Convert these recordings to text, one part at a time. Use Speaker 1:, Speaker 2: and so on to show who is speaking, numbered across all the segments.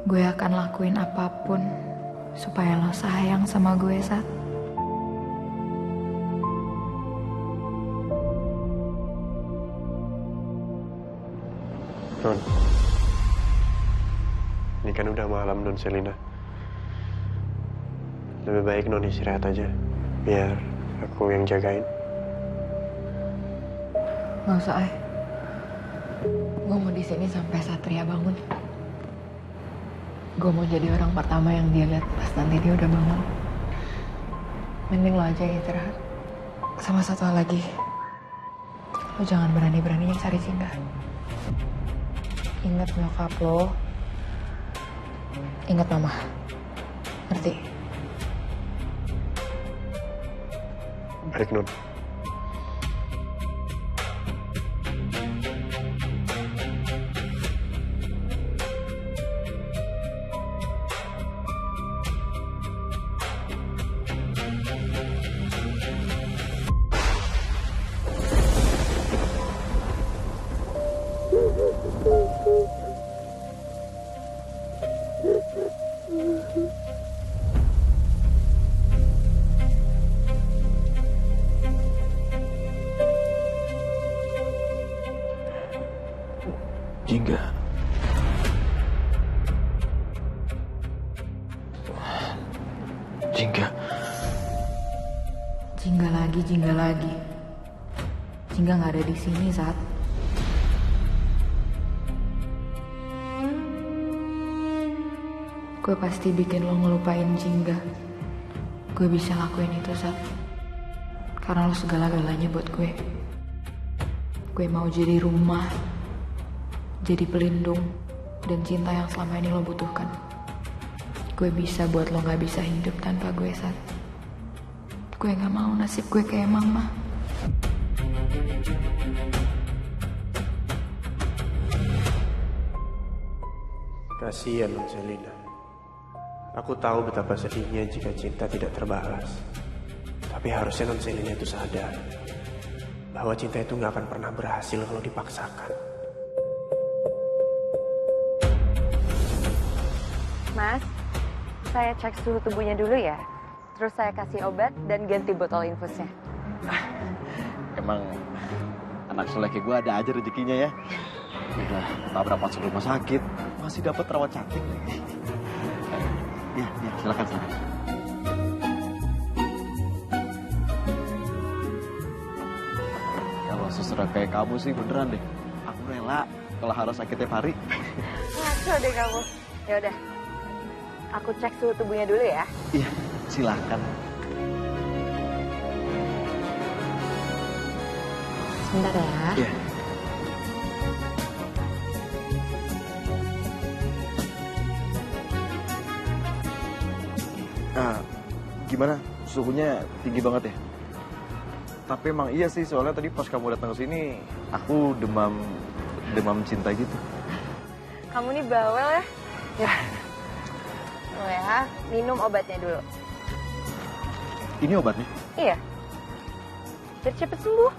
Speaker 1: Gue akan lakuin apapun supaya lo sayang sama gue, Sat.
Speaker 2: Non, ini kan udah malam, Non Selina. Lebih baik Non istirahat aja, biar aku yang jagain.
Speaker 1: Gak usah, Ay. Gue mau di sini sampai Satria bangun. Gue mau jadi orang pertama yang dia lihat pas nanti dia udah bangun. Mending lo aja yang istirahat. Sama satu hal lagi, lo jangan berani-beraninya cari Jingga. Ingat nyokap lo, ingat mama. Ngerti?
Speaker 2: Baik, Non.
Speaker 3: Jingga. Jingga.
Speaker 1: Jingga lagi, Jingga lagi. Jingga nggak ada di sini, Sat. Gue pasti bikin lo ngelupain Jingga. Gue bisa lakuin itu, Sat. Karena lo segala-galanya buat gue. Gue mau jadi rumah, jadi pelindung, dan cinta yang selama ini lo butuhkan. Gue bisa buat lo gak bisa hidup tanpa gue, Sat. Gue gak mau nasib gue kayak mama.
Speaker 2: Kasihan, Non Selina. Aku tahu betapa sedihnya jika cinta tidak terbalas. Tapi harusnya Non Selina itu sadar bahwa cinta itu gak akan pernah berhasil kalau dipaksakan.
Speaker 4: Mas, saya cek suhu tubuhnya dulu ya. Terus saya kasih obat dan ganti botol infusnya.
Speaker 3: Emang anak seleki gue ada aja rezekinya ya. Udah tabrak masuk rumah sakit, masih dapat rawat cantik. Ya, silakan. Kalau seserah kayak kamu sih beneran deh. Aku rela kalau harus sakit tiap hari.
Speaker 4: Ngaco deh kamu. Ya udah, aku cek suhu tubuhnya dulu ya.
Speaker 3: Iya, silakan.
Speaker 4: Sebentar ya.
Speaker 3: Iya. Nah, gimana? Suhunya tinggi banget ya? Tapi emang iya sih, soalnya tadi pas kamu datang ke sini, aku demam cinta gitu.
Speaker 4: Kamu nih bawel ya.
Speaker 3: Ya.
Speaker 4: Oh ya, minum obatnya dulu.
Speaker 3: Ini obatnya?
Speaker 4: Iya. Biar cepet sembuh.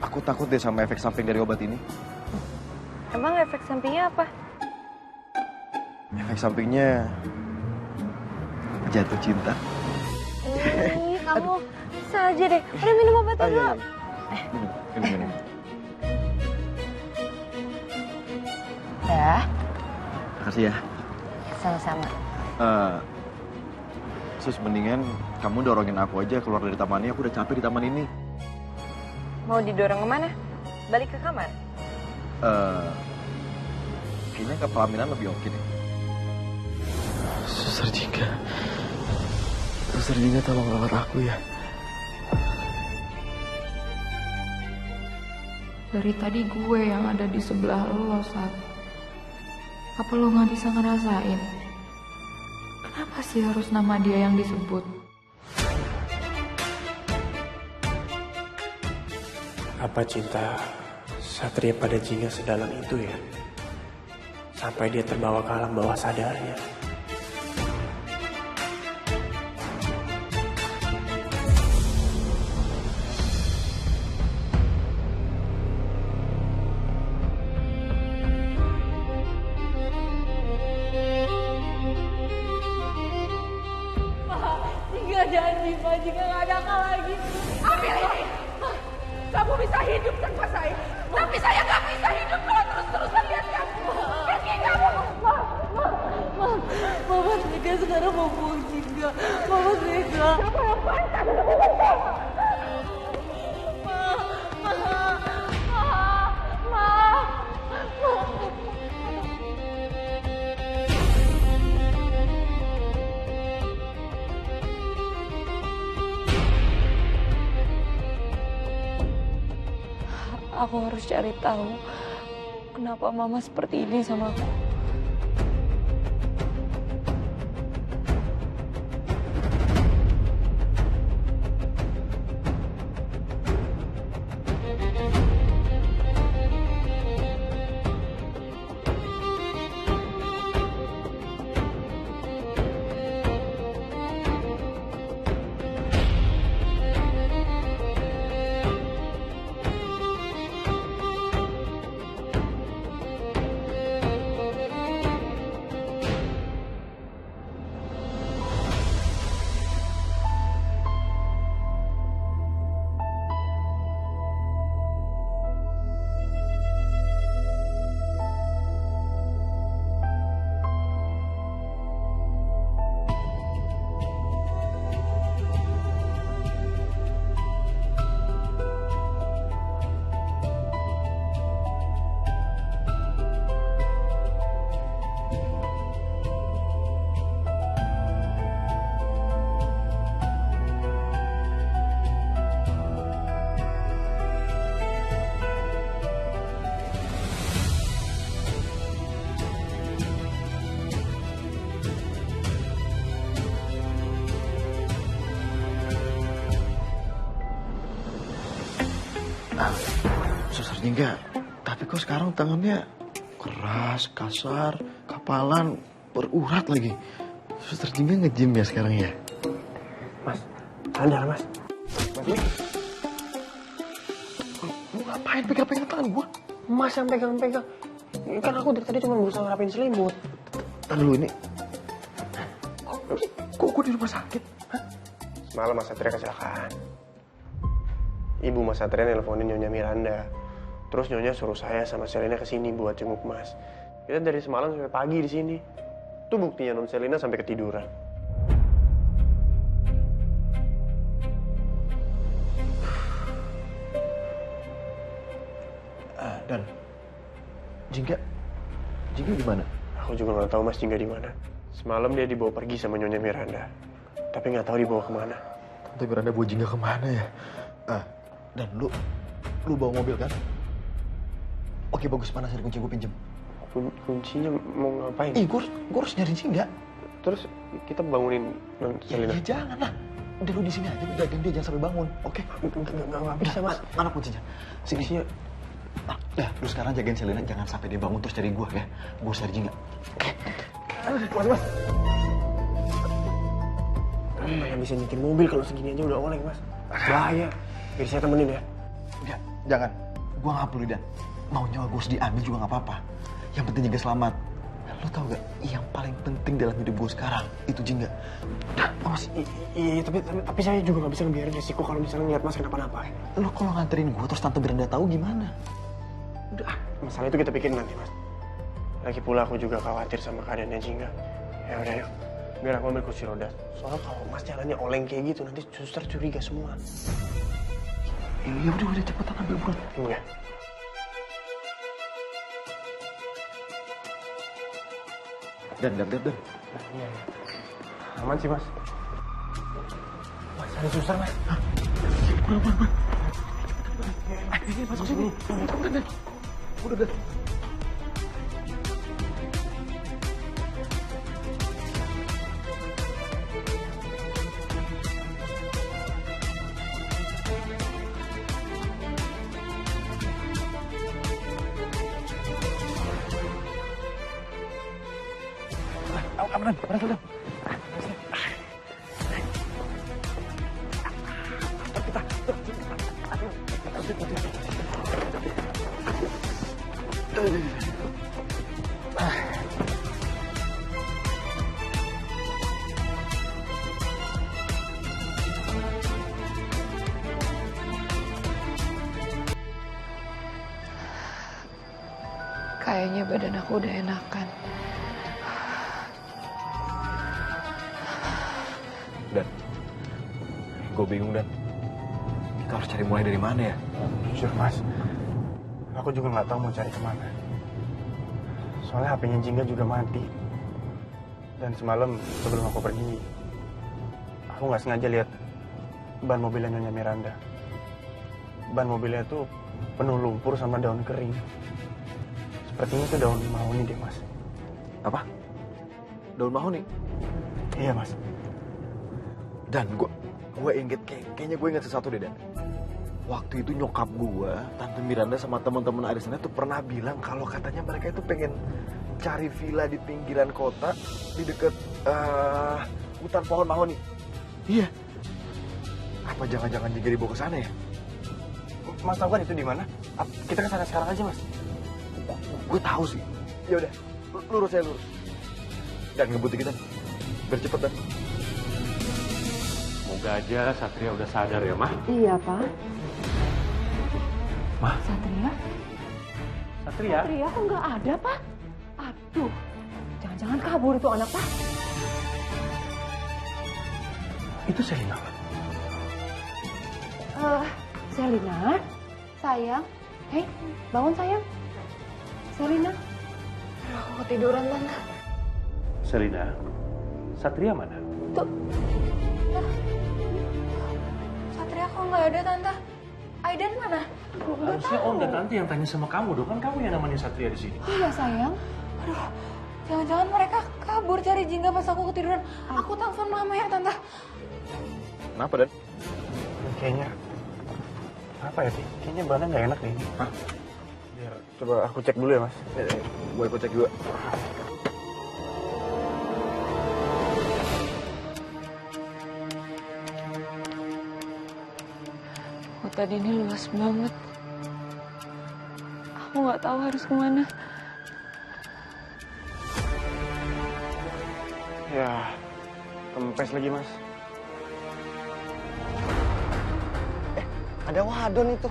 Speaker 3: Aku takut deh sama efek samping dari obat ini.
Speaker 4: Emang efek sampingnya apa?
Speaker 3: Efek sampingnya jatuh cinta.
Speaker 4: Ih, kamu bisa aja deh. Udah minum obatnya dulu.
Speaker 3: Minum.
Speaker 4: Ya,
Speaker 3: Makasih ya.
Speaker 4: sama-sama.
Speaker 3: Sus, mendingan kamu dorongin aku aja keluar dari taman ini. Aku udah capek di taman ini.
Speaker 4: Mau didorong kemana? Balik ke kamar?
Speaker 3: Kayaknya ke pelaminan lebih oke deh. Suster Jingga tolong rawat aku ya.
Speaker 1: Dari tadi gue yang ada di sebelah lo, Sat. Apa lo gak bisa ngerasain? Kenapa sih harus nama dia yang disebut?
Speaker 2: Apa cinta Satria pada Jingga sedalam itu ya? Sampai dia terbawa ke alam bawah sadarnya.
Speaker 5: celaka lagi. Ambil ini. Kamu bisa hidup tanpa saya. Tapi saya nggak bisa hidup kalau terus-terusan lihat kamu. Pergi kamu. Mama tega sekarang mau buang Jingga. Mama tega. Siapa yang pantas untuk kita? Aku harus cari tahu kenapa mama seperti ini sama aku.
Speaker 3: Suster Jingga, tapi kok sekarang tangannya keras, kasar, kapalan, berurat lagi. Suster Jingga nge-gym ya sekarang ya?
Speaker 2: Mas, sadar mas.
Speaker 3: Lu ngapain pegang-pegang tangan gua?
Speaker 2: Mas yang pegang-pegang. Kan aku dari tadi cuma berusaha ngerapin selimut.
Speaker 3: Tadi lu ini... Kok gua di rumah sakit? Hah?
Speaker 2: Semalam Mas Satria kecelakaan. Ibu Mas Satria nelponin Nyonya Miranda. Terus Nyonya suruh saya sama Selina kesini buat jenguk Mas. Kita dari semalam sampai pagi di sini. Itu buktinya Non Selina sampai ketiduran.
Speaker 3: Dan Jingga gimana?
Speaker 2: Aku juga nggak tahu Mas Jingga di mana. Semalam dia dibawa pergi sama Nyonya Miranda. Tapi nggak tahu dibawa kemana.
Speaker 3: Tante Miranda bawa Jingga kemana ya? Dan lu bawa mobil kan? Oke bagus, mana sih kunci gue pinjem?
Speaker 2: Kuncinya mau ngapain?
Speaker 3: Gue harus nyari Jingga.
Speaker 2: Terus kita bangunin Non Selina.
Speaker 3: Ya jangan lah. Udah lu di sini aja, jagain dia jangan sampai bangun. Oke?
Speaker 2: Nggak bisa Mas.
Speaker 3: Mana kuncinya? Sini. Lu sekarang jagain Selina jangan sampai dia bangun terus cari gue ya. Gue cari Jingga.
Speaker 2: Mas. Kamu nggak bisa nyetir mobil kalau segini aja udah oleng Mas. Bahaya. Biar saya temenin ya.
Speaker 3: Enggak, jangan. Gue nggak perlu Dan. Mau nyawa gue diambil juga nggak apa-apa. Yang penting Jingga selamat. Lo tau gak? Yang paling penting dalam hidup gue sekarang itu Jingga.
Speaker 2: Mas, iya tapi saya juga nggak bisa ngebiarin resiko kalau misalnya ngeliat Mas kenapa-napa.
Speaker 3: Lo kalau nganterin gue terus Tante Miranda tahu gimana?
Speaker 2: Udah, masalah itu kita pikirin nanti Mas. Lagi pula aku juga khawatir sama keadaannya Jingga. Ya udah yuk, biar aku ambil kursi roda. Soalnya kalau Mas jalannya oleng kayak gitu nanti suster curiga semua.
Speaker 3: Ya udah cepetan ambil buruan.
Speaker 2: Tunggu ya.
Speaker 3: Dan.
Speaker 2: Iya. Aman sih Mas. Mas ada suster Mas.
Speaker 3: Buruan. Ini masuk sini. Udah. Berangkat.
Speaker 1: Kayaknya badan aku udah enakan.
Speaker 3: Dan gue bingung, Dan. Kita harus cari mulai dari mana ya?
Speaker 2: Jujur mas, aku juga nggak tahu mau cari kemana. Soalnya HP-nya Jingga juga mati. Dan semalam sebelum aku pergi, aku nggak sengaja lihat ban mobilnya Nyonya Miranda. Ban mobilnya tuh penuh lumpur sama daun kering. Sepertinya itu daun mahoni deh mas.
Speaker 3: Apa? Daun mahoni?
Speaker 2: Iya mas.
Speaker 3: Dan gue inget, kayaknya gue inget sesuatu deh, Dan. Waktu itu nyokap gue, Tante Miranda sama teman-teman arisannya tuh pernah bilang kalau katanya mereka itu pengen cari villa di pinggiran kota di deket hutan pohon mahoni. Iya. Apa jangan-jangan Jingga dibawa ke sana ya?
Speaker 2: Mas tahu kan itu di mana? Kita ke sana sekarang aja mas.
Speaker 3: Gue tahu sih. Ya udah, lurus aja lurus. Dan ngebut kita, biar cepet, Dan.
Speaker 2: Semoga aja Satria udah sadar ya, Mah.
Speaker 4: Iya, Pak.
Speaker 2: Mah?
Speaker 4: Satria?
Speaker 2: Satria?
Speaker 4: Satria kok nggak ada, Pak? Aduh, jangan-jangan kabur itu anak, Pak.
Speaker 2: Itu Selina, Mah.
Speaker 4: Selina, sayang. Hei, bangun sayang. Selina.
Speaker 1: Aduh, aku ketiduran, Tante.
Speaker 2: Selina, Satria mana?
Speaker 4: Tuh.
Speaker 1: Satria kok nggak ada, Tante? Aidan mana?
Speaker 2: Harusnya Om dan Tante yang tanya sama kamu dong, kan kamu yang namanya Satria di sini.
Speaker 4: Iya, sayang.
Speaker 1: Aduh, jangan-jangan mereka kabur cari Jingga pas aku ketiduran. Aku telepon mama ya, Tante.
Speaker 3: Kenapa, Dan?
Speaker 2: Kayaknya apa ya, Ti? Kayaknya bahannya nggak enak nih. Hah? Biar coba aku cek dulu ya, Mas.
Speaker 3: Gue ikut cek juga.
Speaker 1: Hutan ini luas banget. Aku nggak tahu harus kemana.
Speaker 2: Ya, kempes lagi, Mas.
Speaker 6: Ada wadon itu.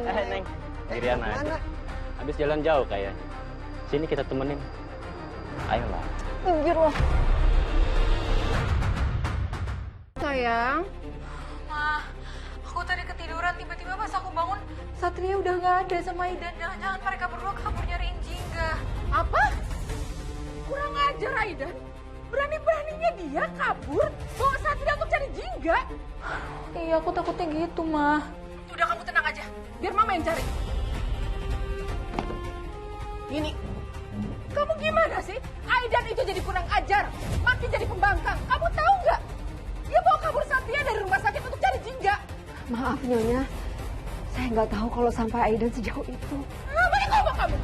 Speaker 7: Neng, sendirian aja. Habis jalan jauh kayak. Sini kita temenin. Ayolah.
Speaker 4: Minggir loh.
Speaker 1: Sayang. Ma, aku tadi ketiduran, tiba-tiba pas aku bangun, Satria udah nggak ada sama Aidan. Jangan-jangan mereka berdua kabur nyariin Jingga.
Speaker 5: Apa? Kurang ajar Aidan. Berani-beraninya dia kabur bawa Satria untuk cari Jingga.
Speaker 1: Iya, aku takutnya gitu, Ma.
Speaker 5: Udah kamu tenang aja, biar mama yang cari. Ini, kamu gimana sih? Aidan itu jadi kurang ajar, makin jadi pembangkang. Kamu tahu nggak? Dia bawa kabur Satria dari rumah sakit untuk cari Jingga.
Speaker 4: Maaf, Nyonya. Saya nggak tahu kalau sampai Aidan sejauh itu.
Speaker 5: Banyak ngomong kamu.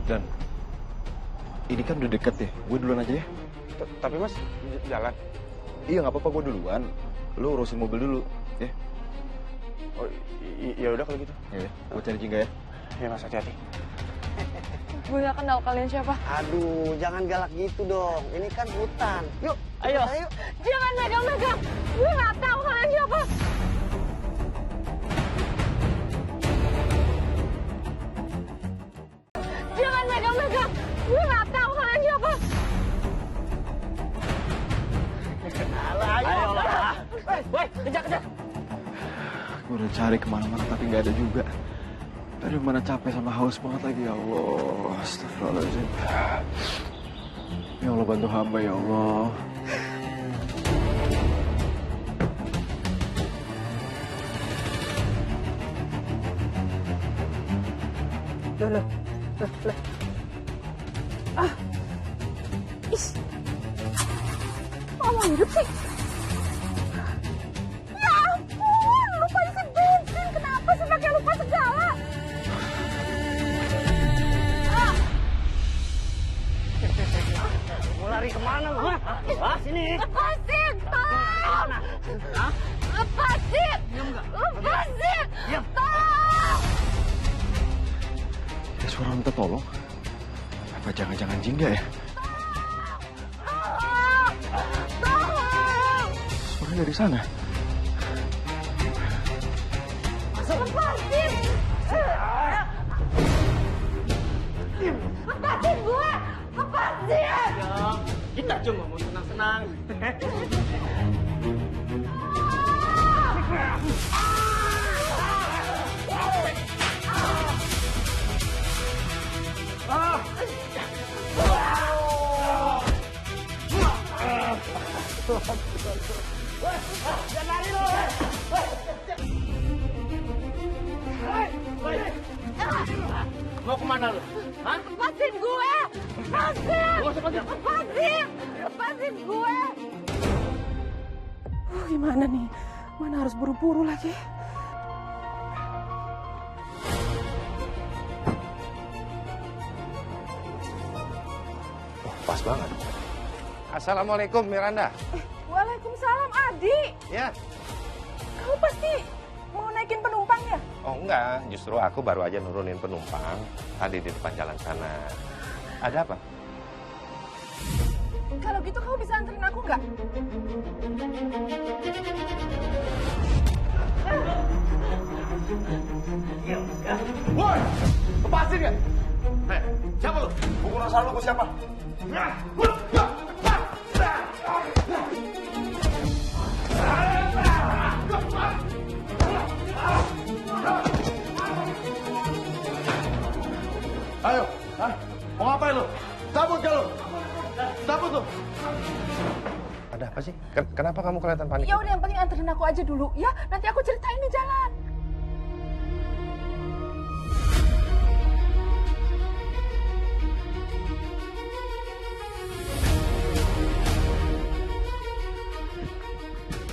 Speaker 3: Dan ini kan udah deket ya. Gue duluan aja ya.
Speaker 2: Tapi Mas, jalan.
Speaker 3: Iya, nggak apa-apa, gue duluan. Lu urusin mobil dulu, ya.
Speaker 2: Oh, ya udah kalau gitu.
Speaker 3: Ya, gue cari Jingga ya.
Speaker 2: Ya Mas, hati-hati.
Speaker 1: Gue nggak kenal kalian siapa.
Speaker 6: Aduh, jangan galak gitu dong. Ini kan hutan. Yuk,
Speaker 7: Ayo.
Speaker 6: ayo.
Speaker 5: Jangan megang-megang. Gue nggak tahu kalian siapa. Jangan megang-megang. Gue nggak tahu kalian siapa.
Speaker 7: Ayolah. Woi, kejar.
Speaker 3: Gue udah cari kemana-mana tapi nggak ada juga. Aduh, mana capek sama haus banget lagi, ya Allah. Astagfirullahaladzim. Ya Allah, bantu hamba ya Allah.
Speaker 5: Loh. Mau hidup sih? Ya ampun, lupa isi bensin. Kenapa sih pakai lupa segala?
Speaker 7: Mau lari kemana lu? Wah, sini.
Speaker 5: Lepasin, tolong! Lepasin! Lepasin! Tolong!
Speaker 3: Ya, suara minta tolong. Apa jangan-jangan Jingga ya?
Speaker 5: Tolong!
Speaker 3: Suaranya dari sana.
Speaker 5: Lepasin! Lepasin gue! Lepasin!
Speaker 7: Kita cuma mau senang-senang. Mau kemana lu? Hah?
Speaker 5: Lepasin gue! Lepasin! Lepasin! Lepasin gue! Gimana nih? Mana harus buru-buru lagi?
Speaker 2: Oh, pas banget. Assalamualaikum Miranda.
Speaker 5: Waalaikumsalam, Adi.
Speaker 2: Ya.
Speaker 5: Kamu pasti mau naikin penumpang ya?
Speaker 8: Oh enggak, justru aku baru aja nurunin penumpang tadi di depan jalan sana. Ada apa?
Speaker 5: Kalau gitu kamu bisa anterin aku nggak?
Speaker 3: Woi, lepasin ya? Hei, siapa lu? Bukan urusan lu, gue siapa? Ayo, mau ngapain lu? Cabut gak lu? Cabut lu?
Speaker 8: Ada apa sih? Kenapa kamu kelihatan panik?
Speaker 5: Ya udah, yang penting anterin aku aja dulu ya. Nanti aku ceritain di jalan.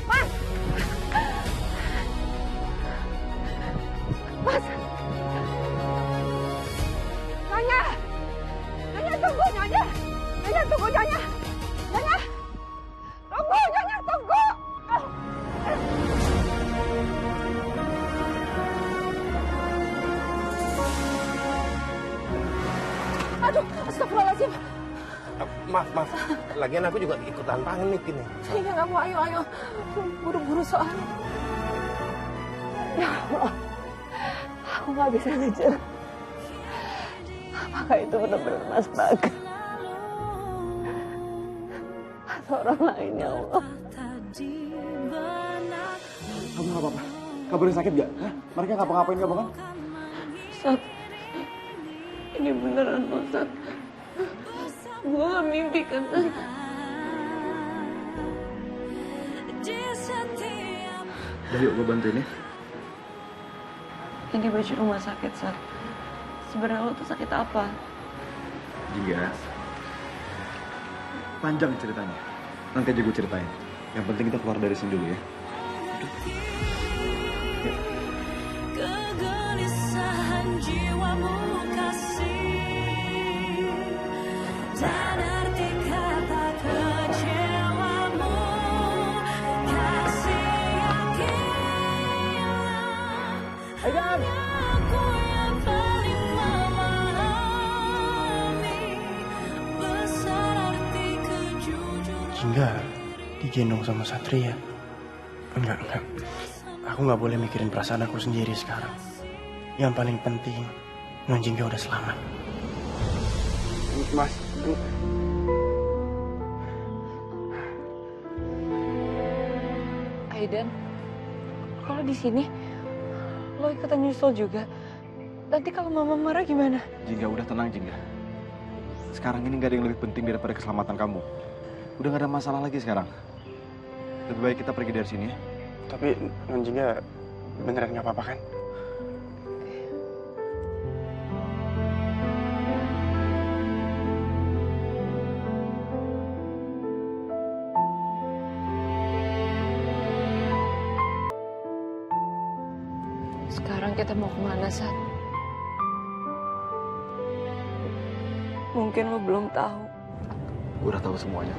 Speaker 5: Mas! Mas! Nyonya! Nyonya tunggu, Nyonya! Nyonya tunggu, Nyonya! Nyonya! Tunggu, Nyonya, tunggu! Aduh, astagfirullahaladzim.
Speaker 8: Maaf. Lagian aku juga ikutan panik ini.
Speaker 5: Iya, nggak mau, ayo. Buru-buru soalnya. Ya Allah, aku nggak bisa ngejar. Apakah itu benar-benar Mas Bagas? Atau orang lain, ya Allah?
Speaker 3: Kamu nggak apa-apa? Kabarnya sakit gak? Hah? Mereka ngapa-ngapain kamu kan?
Speaker 1: Sat, ini beneran loh, Sat. Gue gak mimpi kan, Sat.
Speaker 3: Udah yuk, gue bantuin ya.
Speaker 1: Ini baju rumah sakit, Sat. Sebenarnya lo tuh sakit apa?
Speaker 3: Jingga. Panjang ceritanya. Nanti aja gue ceritain. Yang penting kita keluar dari sini dulu ya.
Speaker 9: Kegelisahan jiwamu kasih dan arti kata kecewamu kasih yakinlah aku yang paling memahami besar arti kejujuran.
Speaker 2: Jingga digendong sama Satria. Enggak. Aku nggak boleh mikirin perasaan aku sendiri sekarang. Yang paling penting, Non Jingga udah selamat. Mas.
Speaker 1: Aidan, kalau di sini lo ikutan nyusul juga. Nanti kalau mama marah gimana?
Speaker 3: Jingga, udah tenang Jingga. Sekarang ini nggak ada yang lebih penting daripada keselamatan kamu. Udah nggak ada masalah lagi sekarang. Lebih baik kita pergi dari sini ya.
Speaker 2: Tapi Non Jingga beneran nggak apa-apa kan?
Speaker 1: Sekarang kita mau kemana, Sat? Mungkin lo belum tahu.
Speaker 3: Gue udah tahu semuanya.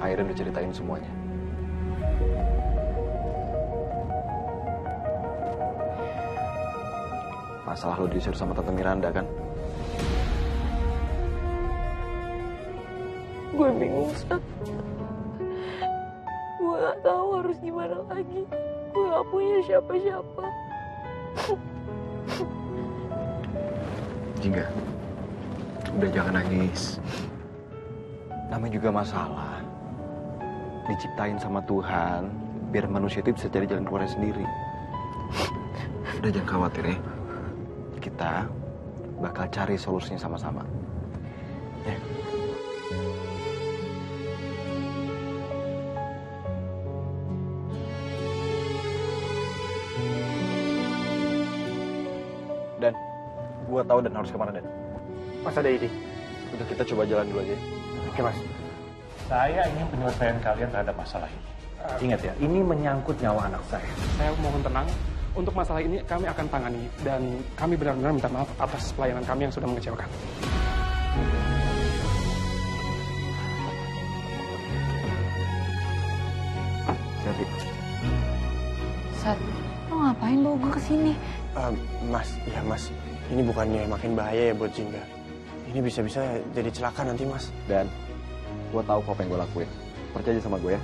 Speaker 3: Aidan udah ceritain semuanya. Masalah lo diusir sama Tante Miranda kan?
Speaker 1: Gue bingung, Sat. Gue gak tahu harus harus gimana lagi? Gue gak punya siapa-siapa.
Speaker 3: Jingga, udah jangan nangis. Namanya juga masalah. Diciptain sama Tuhan, biar manusia itu bisa cari jalan keluarnya sendiri. Udah jangan khawatir ya. Kita bakal cari solusinya sama-sama. Ya. Dan gua tahu Dan harus kemana, Dan.
Speaker 2: Mas ada ide?
Speaker 3: Udah kita coba jalan dulu aja.
Speaker 2: Oke mas.
Speaker 10: Saya ingin penyelesaian kalian terhadap masalah ini. Ingat ya, ini menyangkut nyawa anak saya.
Speaker 11: Saya mohon tenang. Untuk masalah ini kami akan tangani dan kami benar-benar minta maaf atas pelayanan kami yang sudah mengecewakan.
Speaker 3: Jadi,
Speaker 1: Sat, lo ngapain bawa gue kesini?
Speaker 2: Mas, ya mas, ini bukannya makin bahaya ya buat Jingga. Ini bisa-bisa jadi celaka nanti mas.
Speaker 3: Dan gua tahu kok apa yang gua lakuin. Percaya sama gue ya.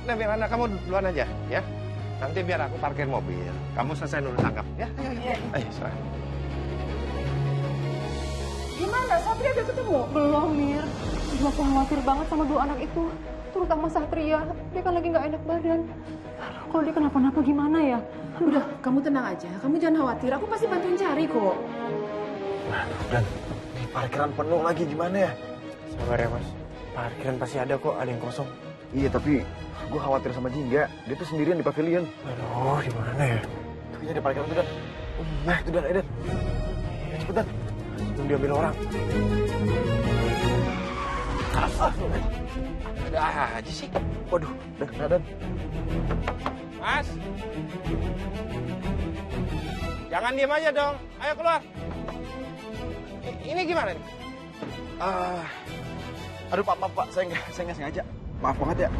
Speaker 8: Nah, biar anak kamu duluan aja, ya. Nanti biar aku parkir mobil. Kamu selesai nurut tangkap, ya. Ayo, serah.
Speaker 5: Gimana? Satria udah ketemu? Belum, Mir. Aku khawatir banget sama dua anak itu. Terutama Satria. Dia kan lagi nggak enak badan. Kalau dia kenapa-napa gimana ya? Udah, kamu tenang aja. Kamu jangan khawatir. Aku pasti bantuin cari kok.
Speaker 3: Waduh, Dan. Di parkiran penuh lagi gimana ya?
Speaker 2: Sabar ya mas. Parkiran pasti ada kok, ada yang kosong.
Speaker 3: Iya, tapi gue khawatir sama Jingga. Dia tuh sendirian di pavilion.
Speaker 2: Aduh, di mana ya?
Speaker 3: Tuh kayaknya di parkiran tuh, Dan. Nah, itu Dan, ayo Dan. Cepet, Dan.
Speaker 2: Sebelum diambil orang.
Speaker 8: Ada aja sih.
Speaker 3: Waduh, udah kena, Dan.
Speaker 8: Mas. Jangan diam aja dong. Ayo keluar. Ini gimana nih?
Speaker 3: Aduh, Pak. Saya nggak sengaja. Maaf banget ya.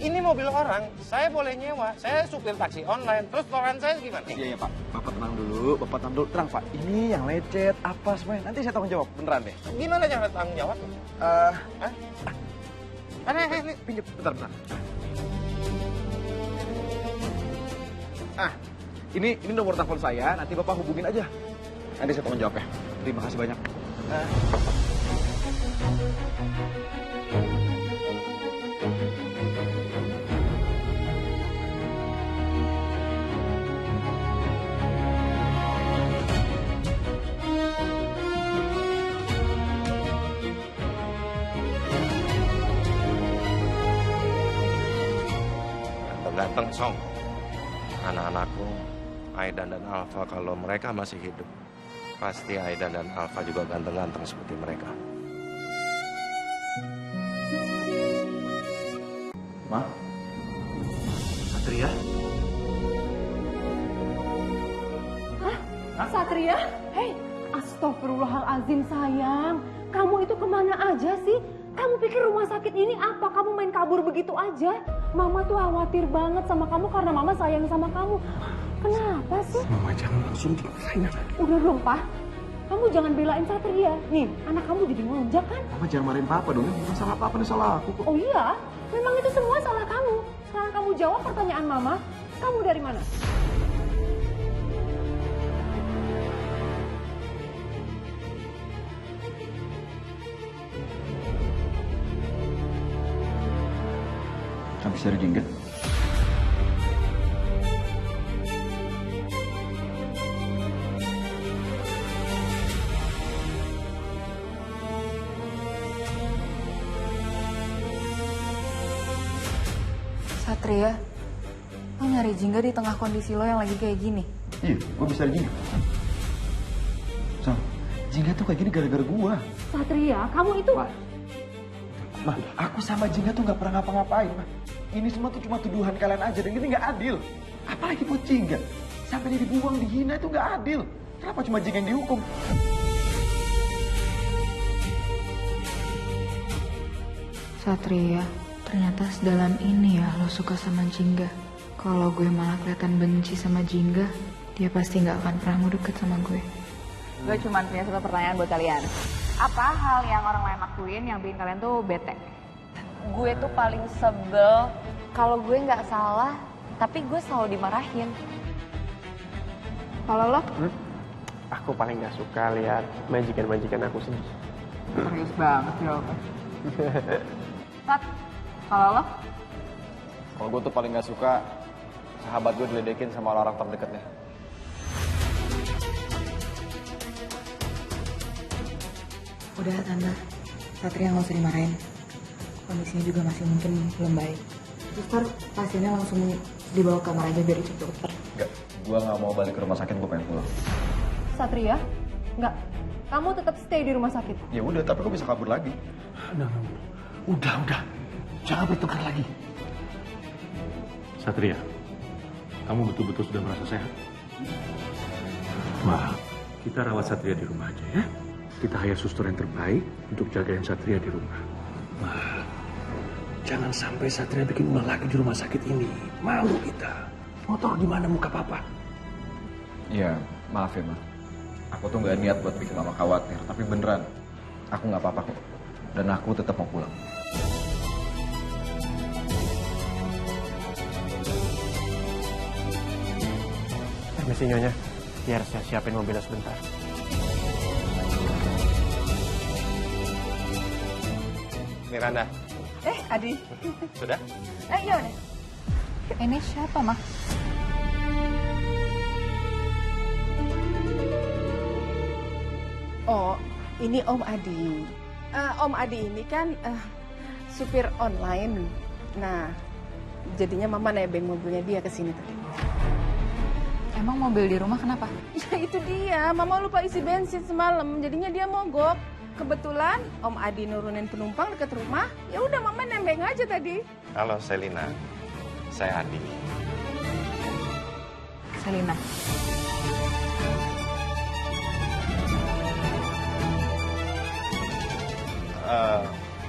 Speaker 8: Ini mobil orang, saya boleh nyewa. Saya supir taksi online. Terus koran saya gimana?
Speaker 3: Iya, Pak. Bapak tenang dulu. Tenang, Pak. Ini yang lecet, apa semuanya. Nanti saya tanggung jawab. Beneran deh.
Speaker 8: Gimana jangan tanggung jawab? Ini
Speaker 3: Pinjam, bentar. Ini nomor telepon saya. Nanti Bapak hubungin aja. Nanti saya tanggung jawab ya. Terima kasih banyak.
Speaker 8: Ganteng song. Anak-anakku, Aidan dan Alfa, kalau mereka masih hidup, pasti Aidan dan Alfa juga ganteng-ganteng seperti mereka.
Speaker 3: Ma? Satria?
Speaker 5: Hah? Satria? Hei, astagfirullahaladzim sayang. Kamu itu kemana aja sih? Kamu pikir rumah sakit ini apa? Kamu main kabur begitu aja? Mama tuh khawatir banget sama kamu karena Mama sayang sama kamu. Kenapa sih?
Speaker 11: Mama jangan langsung disayang.
Speaker 5: Udah dong, Pak. Kamu jangan belain Satria. Nih, anak kamu jadi ngelunjak kan?
Speaker 3: Mama jangan marahin Papa dong. Ini bukan salah Papa, ini salah aku kok.
Speaker 5: Oh iya? Memang itu semua salah kamu. Sekarang kamu jawab pertanyaan Mama. Kamu dari mana?
Speaker 3: Habis dari Jingga?
Speaker 1: Satria, lo nyari Jingga di tengah kondisi lo yang lagi kayak gini?
Speaker 3: Iya, gue bisa dari Jingga. Sam, Jingga tuh kayak gini gara-gara gue.
Speaker 5: Satria, kamu itu...
Speaker 3: Ma, aku sama Jingga tuh gak pernah ngapa-ngapain, Ma. Ini semua tuh cuma tuduhan kalian aja, dan ini gak adil. Apalagi buat Jingga. Sampai dia dibuang, dihina itu nggak adil. Kenapa cuma Jingga yang dihukum?
Speaker 1: Satria, ternyata sedalam ini ya lo suka sama Jingga. Kalau gue malah kelihatan benci sama Jingga, dia pasti nggak akan pernah mau deket sama gue.
Speaker 4: Gue cuma punya satu pertanyaan buat kalian. Apa hal yang orang lain lakuin yang bikin kalian tuh bete? Gue tuh paling sebel kalau gue nggak salah, tapi gue selalu dimarahin. Kalau lo?
Speaker 2: Aku paling gak suka lihat majikan-majikan aku sedih.
Speaker 4: Serius banget jawabannya. Sat, kalau lo?
Speaker 3: Kalau gue tuh paling gak suka sahabat gue diledekin sama orang terdekatnya.
Speaker 1: Udah Tante, Satria nggak usah dimarahin. Kondisinya juga masih mungkin belum baik. Suster, pasiennya langsung dibawa ke kamar aja biar dicek dokter.
Speaker 3: Enggak, gue gak mau balik ke rumah sakit, gue pengen pulang.
Speaker 5: Satria, enggak. Kamu tetap stay di rumah sakit.
Speaker 3: Ya udah, tapi gue bisa kabur lagi.
Speaker 10: Udah. Jangan bertengkar lagi. Satria, kamu betul-betul sudah merasa sehat? Ma, kita rawat Satria di rumah aja ya. Kita hire suster yang terbaik untuk jagain Satria di rumah. Ma, jangan sampai Satria bikin ulah lagi di rumah sakit ini. Malu kita. Mau tahu gimana muka papa?
Speaker 3: Iya, maaf ya, Ma. Aku tuh gak niat buat bikin mama khawatir, tapi beneran. Aku gak apa-apa kok. Dan aku tetap mau pulang.
Speaker 2: Permisi Nyonya, biar saya siapin mobilnya sebentar. Miranda.
Speaker 4: Adi.
Speaker 2: Sudah?
Speaker 4: Ya udah. Ini siapa, Mah?
Speaker 5: Oh, ini Om Adi. Om Adi ini kan supir online. Nah, jadinya Mama nebeng mobilnya dia ke sini tadi.
Speaker 4: Emang mobil di rumah kenapa?
Speaker 5: Ya itu dia, Mama lupa isi bensin semalam, jadinya dia mogok. Kebetulan Om Adi nurunin penumpang dekat rumah, ya udah Mama nembeng aja tadi.
Speaker 8: Halo Selina, saya Adi.
Speaker 4: Selina.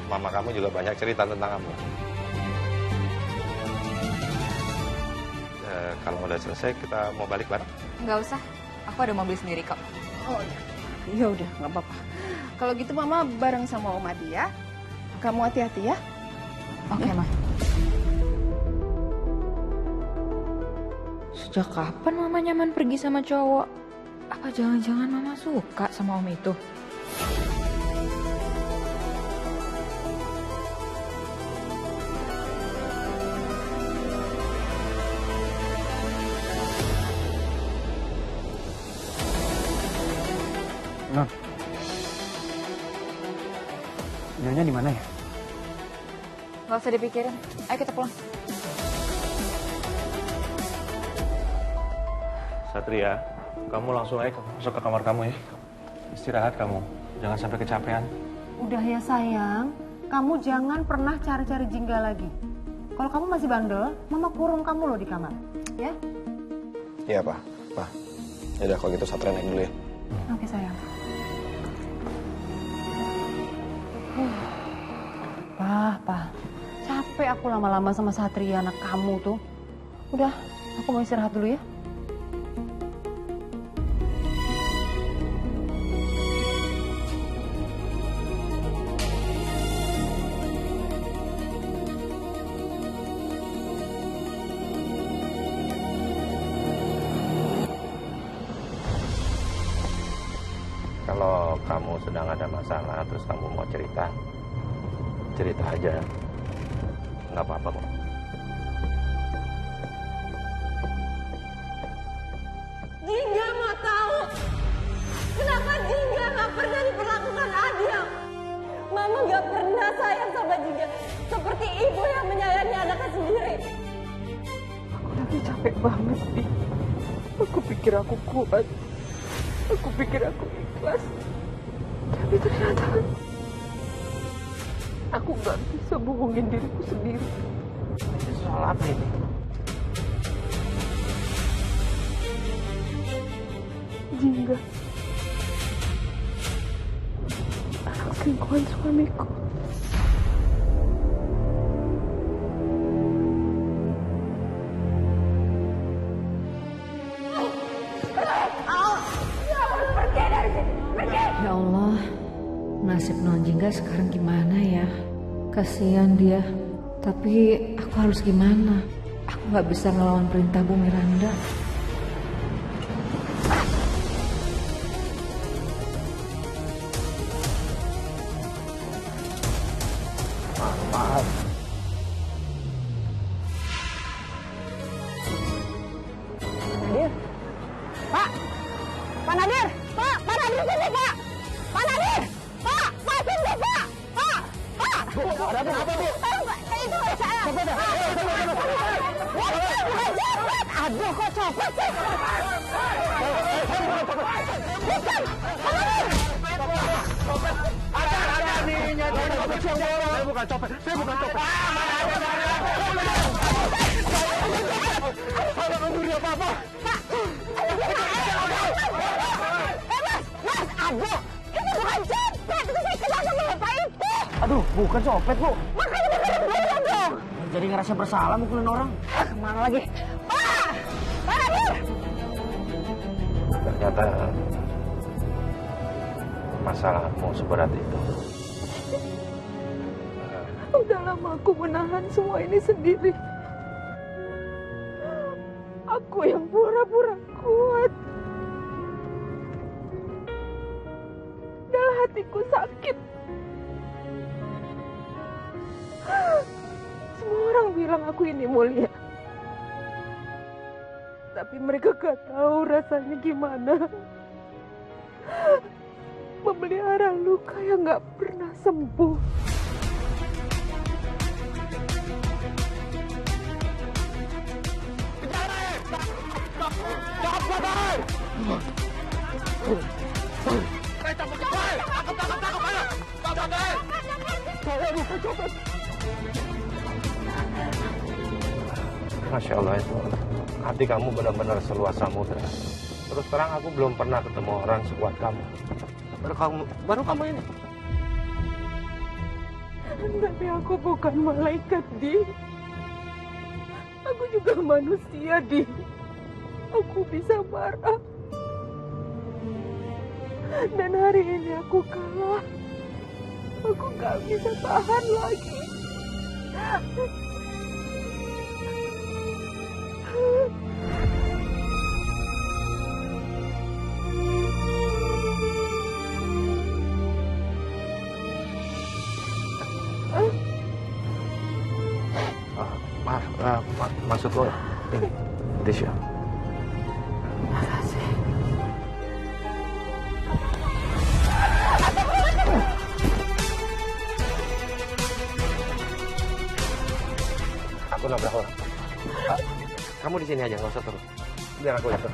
Speaker 8: Mama kamu juga banyak cerita tentang kamu. Kalau udah selesai kita mau balik bareng?
Speaker 4: Nggak usah, aku ada mobil sendiri kok.
Speaker 5: Oh ya udah nggak apa-apa. Kalau gitu Mama bareng sama Om Adi ya. Kamu hati-hati ya.
Speaker 4: Oke, Ma.
Speaker 1: Sejak kapan Mama nyaman pergi sama cowok? Apa jangan-jangan Mama suka sama Om itu?
Speaker 11: Non. Nyonya di mana ya?
Speaker 4: Nggak usah dipikirin. Ayo kita pulang.
Speaker 10: Satria, kamu langsung aja masuk ke kamar kamu ya. Istirahat kamu, jangan sampai kecapean.
Speaker 5: Udah ya sayang, kamu jangan pernah cari-cari Jingga lagi. Kalau kamu masih bandel, Mama kurung kamu loh di kamar, ya?
Speaker 3: Iya, Pak. Yaudah kalau gitu Satria naik dulu ya.
Speaker 5: Oke sayang. Pak, capek aku lama-lama sama Satria anak kamu tuh. Udah, aku mau istirahat dulu ya.
Speaker 8: Kalau kamu sedang ada masalah, terus kamu mau cerita aja. Nggak apa-apa kok.
Speaker 9: Jingga mau tahu kenapa Jingga nggak pernah diperlakukan adil. Mama nggak pernah sayang sama Jingga seperti ibu yang menyayangi anaknya sendiri.
Speaker 5: Aku lagi capek banget sih. Aku pikir aku kuat. Aku pikir aku ikhlas. Tapi ternyata aku nggak bisa bohongin diriku sendiri.
Speaker 2: Soal apa ini?
Speaker 5: Jingga, anak selingkuhan suamiku.
Speaker 12: Ya Allah, nasib Non Jingga sekarang gimana ya? Kasihan dia. Tapi aku harus gimana? Aku gak bisa ngelawan perintah Bu Miranda.
Speaker 3: Maaf.
Speaker 9: Nadir. Pak. Pak Nadir. Pak. Pak Nadir sini, Pak. Pak Nadir. Pak. Pak sini, Pak. Pak. Pak.
Speaker 3: Bu, ada apa, Bu?
Speaker 9: Itu saya. Aduh, kok copet sih? Bukan.
Speaker 3: Ada nih, saya bukan copet. Saya nggak mencuri apa-apa.
Speaker 9: Mas, aduh, itu bukan copet, itu saya kenal sama bapak itu.
Speaker 3: Aduh, bukan copet, Bu.
Speaker 9: Makanya dengerin dulu dong.
Speaker 3: Jadi ngerasa bersalah mukulin orang.
Speaker 9: Kemana lagi? Pak! Pak Nadir!
Speaker 8: Ternyata masalahmu seberat itu.
Speaker 5: Udah lama aku menahan semua ini sendiri. Aku yang pura-pura kuat. Dalam hatiku sakit. Semua orang bilang aku ini mulia. Tapi mereka gak tahu rasanya gimana memelihara luka yang gak pernah sembuh.
Speaker 8: Masya Allah itu hati kamu benar-benar seluas samudra. Terus terang aku belum pernah ketemu orang sekuat kamu. Baru kamu ini.
Speaker 5: Tapi aku bukan malaikat, Di. Aku juga manusia, Di. Aku bisa marah. Dan hari ini aku kalah. Aku gak bisa tahan lagi.
Speaker 8: Maksudku ini, Tisha.
Speaker 5: Makasih.
Speaker 8: Aku nabrak orang. Kamu di sini aja, nggak usah turun. Biar aku atur.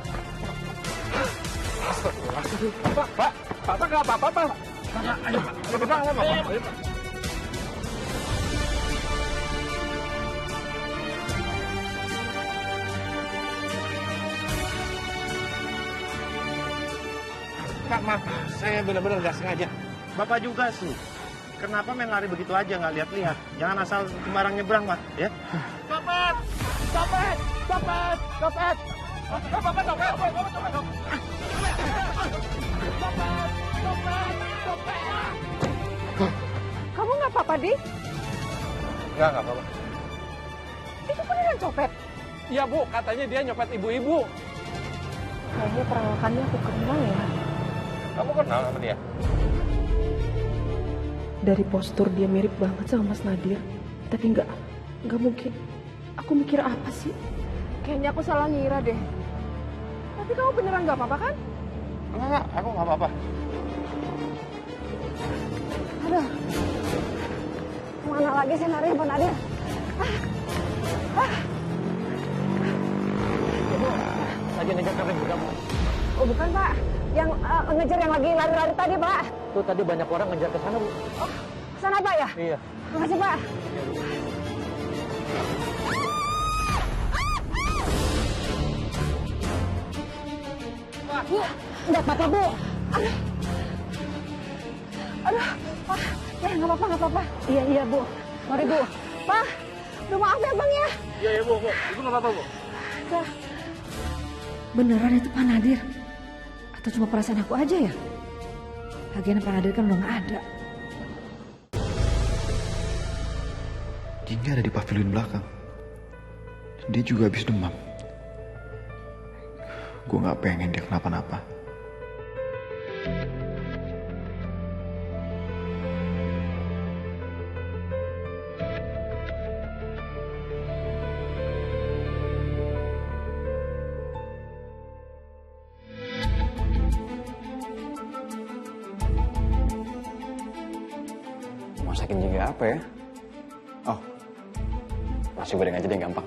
Speaker 3: Pak, nggak apa-apa, Pak. Ayo, Pak.
Speaker 8: Kak, maaf, saya benar-benar nggak sengaja.
Speaker 3: Bapak juga sih. Kenapa main lari begitu aja nggak lihat-lihat? Jangan asal sembarang nyebrang, Pak. Ya. Copet! Copet! Copet! Copet! Copet! Copet!
Speaker 5: Kamu nggak apa-apa, Di?
Speaker 8: Nggak apa-apa.
Speaker 5: Itu beneran copet?
Speaker 11: Iya, Bu. Katanya dia nyopet ibu-ibu.
Speaker 5: Kayaknya perawakannya aku kenal ya.
Speaker 8: Kamu kenal sama dia?
Speaker 5: Dari postur dia mirip banget sama Mas Nadir. Tapi nggak mungkin. Aku mikir apa sih? Kayaknya aku salah ngira deh. Tapi kamu beneran nggak apa-apa kan?
Speaker 8: Enggak, aku nggak apa-apa.
Speaker 9: Aduh. Kemana lagi sih Nadir, Pak Nadir?
Speaker 3: Lagi ngejar kami juga, Pak.
Speaker 9: Oh bukan, Pak. Yang ngejar yang lagi lari-lari tadi, Pak.
Speaker 3: Tuh tadi banyak orang ngejar ke sana, Bu.
Speaker 9: Oh, ke sana, Pak ya?
Speaker 3: Iya.
Speaker 9: Makasih, Pak.
Speaker 5: Nggak apa-apa, Bu. Aduh, Pak. Ya, nggak apa-apa. Iya, Bu. Mari, Bu. Pak, aduh maaf ya, Bang ya.
Speaker 10: Iya, Bu. Itu nggak apa-apa, Bu.
Speaker 12: Beneran itu Pak Nadir? Atau cuma perasaan aku aja ya? Lagian Pak Nadir kan udah nggak ada.
Speaker 3: Jingga ada di pavilion belakang. Dia juga habis demam. Gue nggak pengen dia kenapa-napa. Masakin Jingga apa ya? Oh, nasi goreng aja deh, gampang.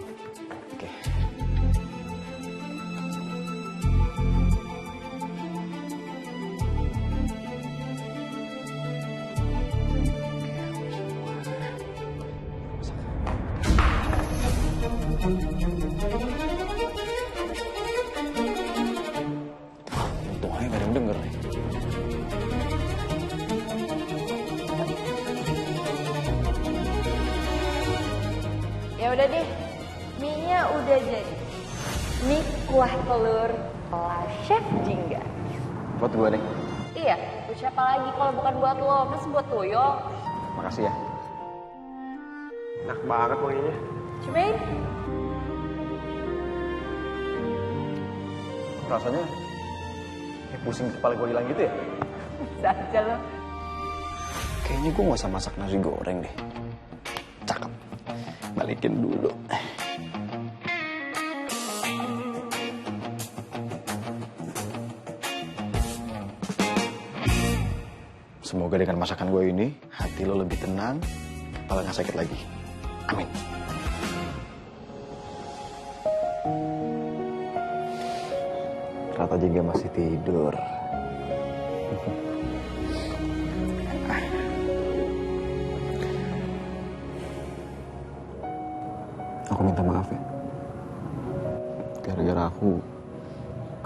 Speaker 3: Oke. Untung aja gak ada yang denger nih.
Speaker 4: Ya udah deh, mie-nya udah jadi. Mie kuah telur ala Chef Jingga.
Speaker 3: Buat gue deh.
Speaker 4: Iya, buat siapa lagi kalau bukan buat lo, mas buat Toyo.
Speaker 3: Makasih ya.
Speaker 2: Enak banget wanginya.
Speaker 4: Cobain.
Speaker 3: Rasanya kayak pusing kepala gue hilang gitu ya?
Speaker 4: Bisa aja lo.
Speaker 3: Kayaknya gue gak usah masak nasi goreng deh. Cakep. Balikin dulu. Semoga dengan masakan gue ini, hati lo lebih tenang, kepala gak sakit lagi. Amin. Rata Jingga masih tidur. Aku minta maaf ya. Gara-gara aku,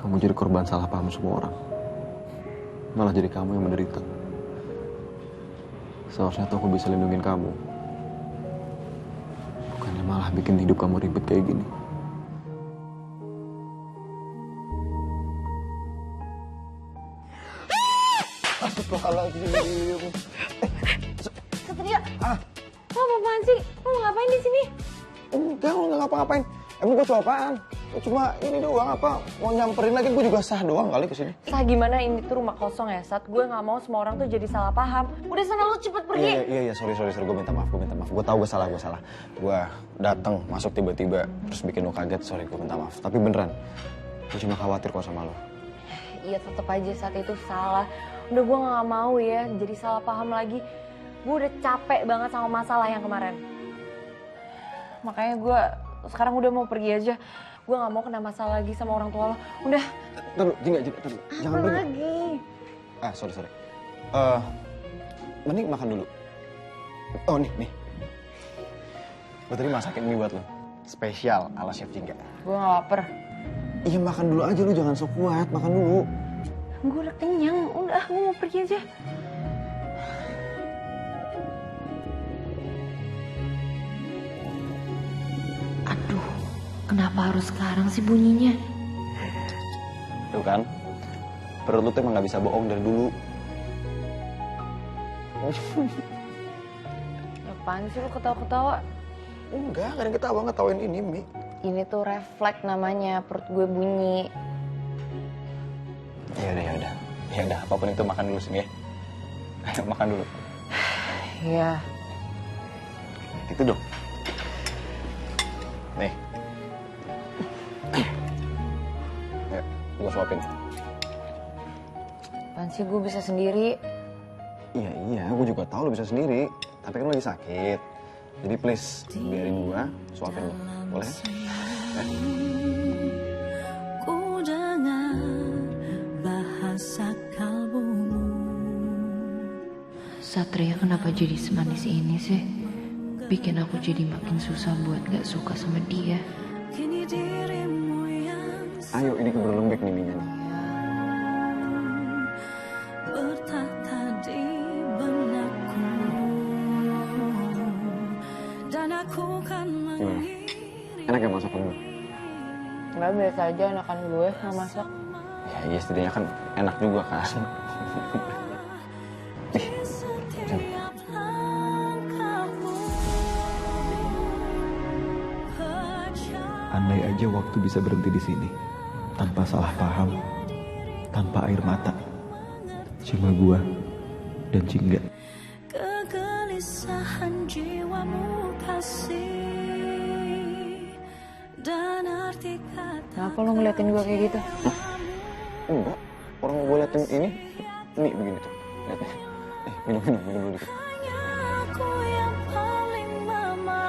Speaker 3: kamu jadi korban salah paham semua orang. Malah jadi kamu yang menderita. Seharusnya tuh aku bisa lindungin kamu. Bukannya malah bikin hidup kamu ribet kayak gini. Astagfirullahaladzim.
Speaker 9: Satria, lo apaan sih? Lo mau ngapain di sini?
Speaker 3: Enggak, lo nggak ngapa-ngapain. Emang gue cuma apaan? Cuma ini doang apa? Mau nyamperin lagi gue juga sah doang kali kesini.
Speaker 4: Sah gimana, ini tuh rumah kosong ya, Sat. Gue gak mau semua orang tuh jadi salah paham. Udah sana lo cepet pergi.
Speaker 3: Iya, sorry. Gue minta maaf. Gue tahu gue salah. Gue datang masuk tiba-tiba terus bikin lo kaget. Sorry, gue minta maaf. Tapi beneran, gue cuma khawatir kok sama lo.
Speaker 4: Iya, tetep aja saat itu salah. Udah gue gak mau ya jadi salah paham lagi. Gue udah capek banget sama masalah yang kemarin. Makanya gue sekarang udah mau pergi aja. Gue gak mau kena masalah lagi sama orang tua lo. Udah.
Speaker 3: Taruh, Jingga. Jangan pergi.
Speaker 4: Lagi?
Speaker 3: Sorry. Mending makan dulu. Oh, nih. Gue tadi masakin mie buat lo. Spesial ala Chef Jingga.
Speaker 4: Gue gak lapar.
Speaker 3: Iya, makan dulu aja, lu jangan sok kuat. Makan dulu.
Speaker 4: Gue udah kenyang. Udah, gue mau pergi aja.
Speaker 1: Aduh, kenapa harus sekarang sih bunyinya?
Speaker 3: Tuh kan, perut lu tuh emang gak bisa bohong dari dulu.
Speaker 4: Apaan sih lu ketawa-ketawa?
Speaker 3: Enggak, gak ada yang ketawa, ngetawain ini, Mi.
Speaker 4: Ini tuh refleks namanya, perut gue bunyi.
Speaker 3: Ya udah, apapun itu makan dulu sini ya. Ayo makan dulu.
Speaker 4: Iya.
Speaker 3: Itu dong. Nih. Ayo, gue suapin.
Speaker 4: Apaan sih, gue bisa sendiri?
Speaker 3: Iya, gue juga tahu lo bisa sendiri. Tapi kan lo lagi sakit. Jadi please, biarin gue suapin lo. Boleh?
Speaker 13: Ku dengar bahasa kalbumu.
Speaker 1: Satria kenapa jadi semanis ini sih? Bikin aku jadi makin susah buat gak suka sama dia.
Speaker 3: Ayo, ini keburu lembek nih minyak nih.
Speaker 4: Enggak, biasa aja enakan gue nggak masak.
Speaker 3: Ya iya setidaknya kan enak juga kan. Andai aja waktu bisa berhenti di sini, tanpa salah paham, tanpa air mata, cuma gua dan Jingga.
Speaker 13: Kegelisahan jiwamu kasih dan arti kata.
Speaker 4: Kenapa lo ngeliatin gue kayak gitu?
Speaker 3: Enggak, orang gue liatin ini begini tuh. Lihat nih. Minum dulu dikit.
Speaker 13: Aku yang paling memahami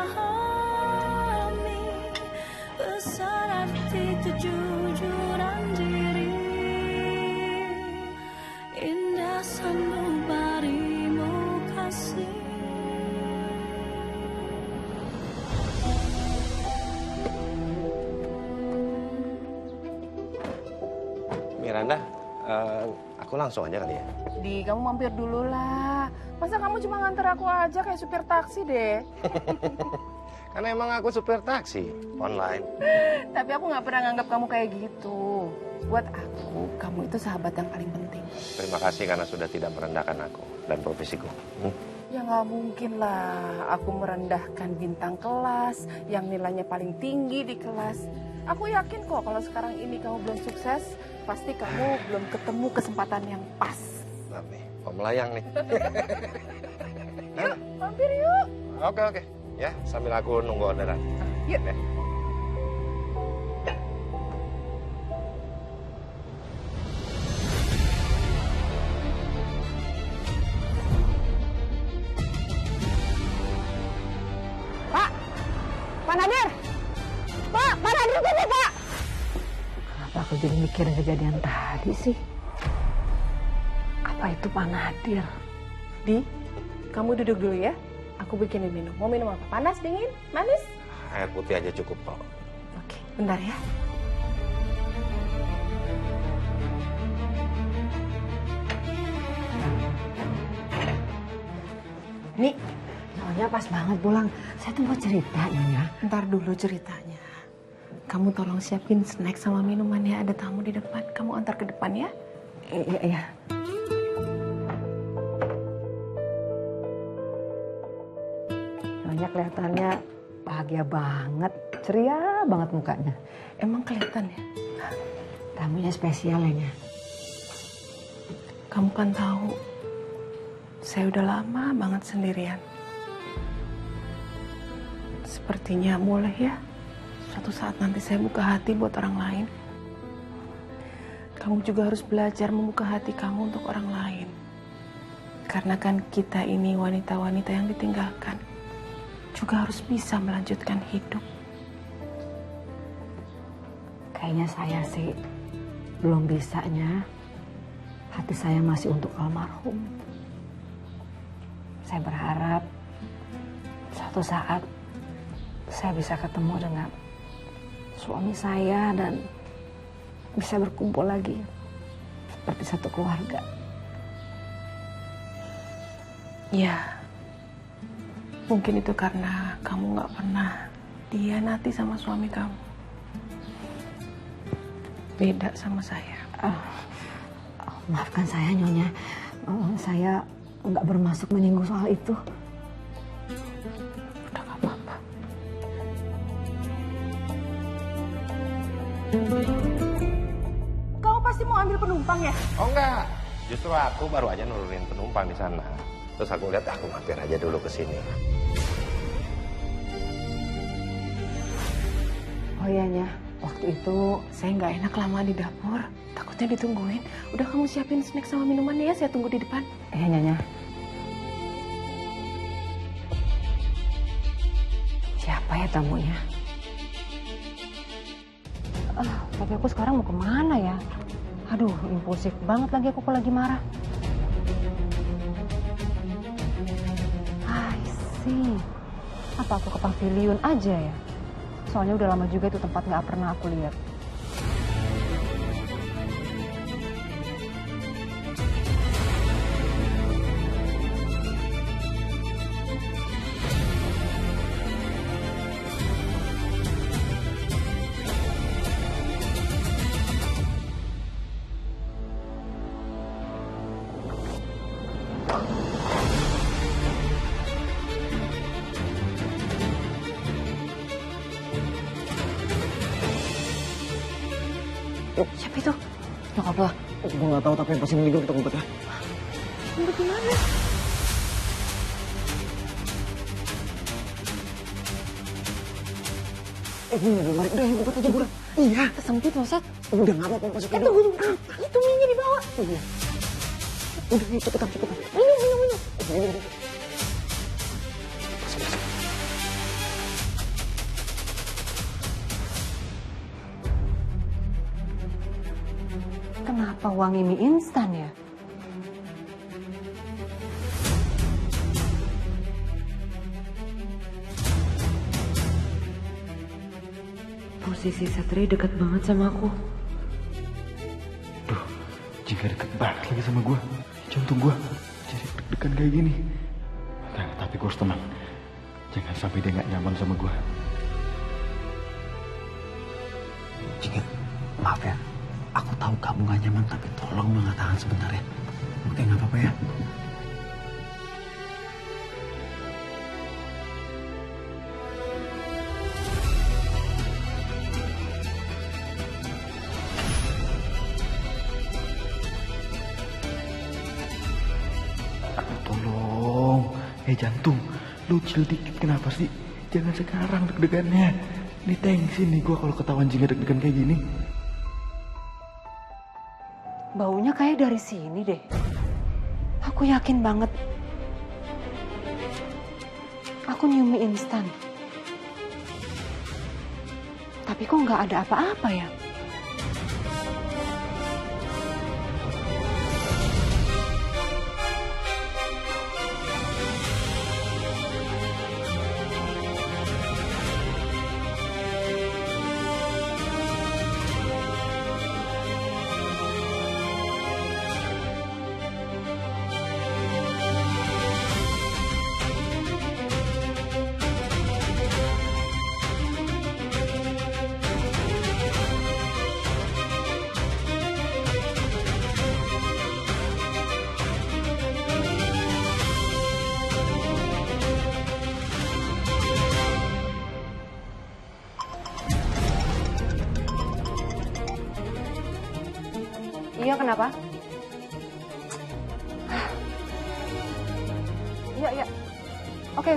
Speaker 13: besar arti kejujuran diri. Indah sanubarimu kasih.
Speaker 8: Miranda, aku langsung aja kali ya.
Speaker 14: Di, kamu mampir dulu lah. Masa kamu cuma nganter aku aja kayak supir taksi deh?
Speaker 8: Karena emang aku supir taksi online.
Speaker 14: Tapi aku nggak pernah nganggap kamu kayak gitu. Buat aku, kamu itu sahabat yang paling penting.
Speaker 8: Terima kasih karena sudah tidak merendahkan aku dan profesiku.
Speaker 14: Ya nggak mungkin lah aku merendahkan bintang kelas yang nilainya paling tinggi di kelas. Aku yakin kok kalau sekarang ini kamu belum sukses, pasti kamu belum ketemu kesempatan yang pas.
Speaker 8: Nah nih, Om Layang nih.
Speaker 14: Yuk, mampir yuk.
Speaker 8: Oke. Ya, sambil aku nunggu orderan.
Speaker 14: Yuk.
Speaker 12: Pak Nadir! Pak Nadir tunggu, Pak! Kenapa aku jadi mikirin kejadian tadi sih? Apa itu Pak Nadir?
Speaker 14: Di, kamu duduk dulu ya. Aku bikinin minum. Mau minum apa? Panas, dingin, manis?
Speaker 8: Air putih aja cukup kok.
Speaker 14: Oke, bentar ya.
Speaker 12: Nih, Nyonya pas banget pulang. Saya tuh mau cerita, Nyonya.
Speaker 14: Ntar dulu ceritanya. Kamu tolong siapin snack sama minuman ya. Ada tamu di depan. Kamu antar ke depan ya.
Speaker 12: Iya. Nyonya kelihatannya bahagia banget. Ceria banget mukanya.
Speaker 14: Emang kelihatan ya?
Speaker 12: Tamunya spesial ya, Nya.
Speaker 14: Kamu kan tahu, saya udah lama banget sendirian. Sepertinya mulai ya, suatu saat nanti saya buka hati buat orang lain. Kamu juga harus belajar membuka hati kamu untuk orang lain. Karena kan kita ini wanita-wanita yang ditinggalkan, juga harus bisa melanjutkan hidup.
Speaker 12: Kayaknya saya sih belum bisanya. Hati saya masih untuk almarhum. Saya berharap suatu saat saya bisa ketemu dengan suami saya dan bisa berkumpul lagi seperti satu keluarga.
Speaker 14: Ya, mungkin itu karena kamu gak pernah dihianati sama suami kamu. Beda sama saya.
Speaker 12: Maafkan saya, Nyonya. Saya nggak bermaksud menyinggung soal itu.
Speaker 14: Udah gak apa-apa.
Speaker 9: Kamu pasti mau ambil penumpang ya?
Speaker 8: Oh enggak, justru aku baru aja nurunin penumpang di sana. Terus aku lihat aku mampir aja dulu ke sini.
Speaker 14: Oh iya, Nya. Waktu itu saya nggak enak lama di dapur. Takutnya ditungguin. Udah kamu siapin snack sama minuman ya, saya tunggu di depan.
Speaker 12: Iya, Nyonya. Siapa ya tamunya? Tapi aku sekarang mau kemana ya? Aduh, impulsif banget lagi aku kalau lagi marah. I see. Apa aku ke pavilion aja ya? Soalnya udah lama juga itu tempat nggak pernah aku lihat. Siapa itu? Nyokap lo?
Speaker 3: Gue nggak tahu, tapi yang pasti mending kita ngumpet ya.
Speaker 12: Ngumpet di mana?
Speaker 3: Udah ngumpet aja bulan. Iya.
Speaker 12: Sempit loh, Sat.
Speaker 3: Udah nggak apa-apa, masuk dulu.
Speaker 12: Tunggu. Itu minyak dibawa.
Speaker 3: Iya. Udah, cepetan. Minum.
Speaker 5: Kenapa wangi mie instan ya?
Speaker 12: Posisi Satria dekat banget sama aku.
Speaker 3: Duh, Jingga deket banget lagi sama gue. Jantung gue jadi deg-degan kayak gini. Nah, tapi gue harus tenang. Jangan sampai dia gak nyaman sama gue. Jingga, maaf ya. Aku tahu kamu gak nyaman, tapi tolong banget tahan sebentar ya. Oke, gak apa-apa ya. Tolong. Jantung, lu chill dikit kenapa sih? Jangan sekarang deg-degannya. Ini tensin nih gue kalau ketahuan Jingga deg-degan kayak gini.
Speaker 5: Baunya kayak dari sini deh. Aku yakin banget. Aku nyium mie instan. Tapi kok nggak ada apa-apa ya? Iya, kenapa? Iya. Oke.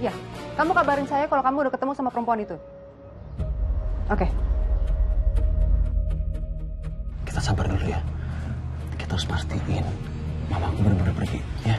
Speaker 5: Iya, kamu kabarin saya kalau kamu udah ketemu sama perempuan itu. Oke.
Speaker 3: Kita sabar dulu ya. Kita harus pastiin mama aku benar-benar pergi, ya.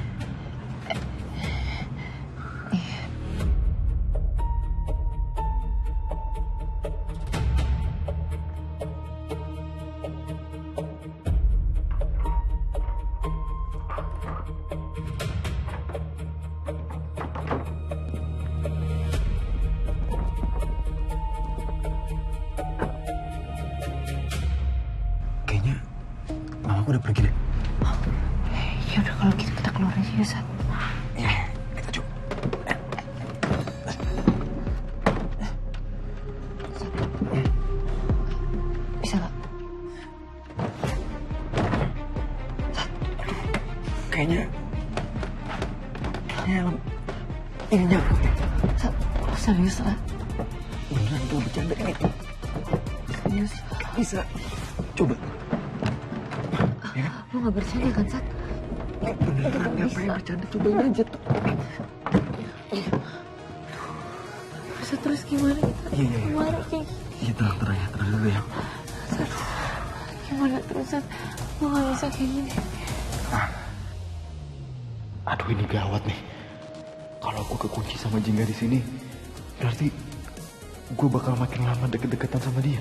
Speaker 3: Kayaknya mama aku udah pergi deh.
Speaker 12: Ya udah kalau gitu kita keluar aja ya, Sat.
Speaker 3: Iya, kita coba.
Speaker 12: Bisa nggak?
Speaker 3: Kayaknya ini nyangkut ya.
Speaker 12: Sat, serius lah.
Speaker 3: Beneran tuh bercanda gitu.
Speaker 12: Serius.
Speaker 3: Bisa. Coba. Ya.
Speaker 12: Lu nggak bercanda kan, Sat?
Speaker 3: Beneran, ngapain bercanda? Cobain aja tuh.
Speaker 12: Bisa terus gimana kita?
Speaker 3: Iya.
Speaker 12: Gimana, Ki?
Speaker 3: Iya, tenang dulu ya.
Speaker 12: Sat, gimana terus, Sat? Gue nggak bisa kayak gini.
Speaker 3: Aduh, ini gawat nih. Kalau gue kekunci sama Jingga di sini, berarti gue bakal makin lama deket-deketan sama dia.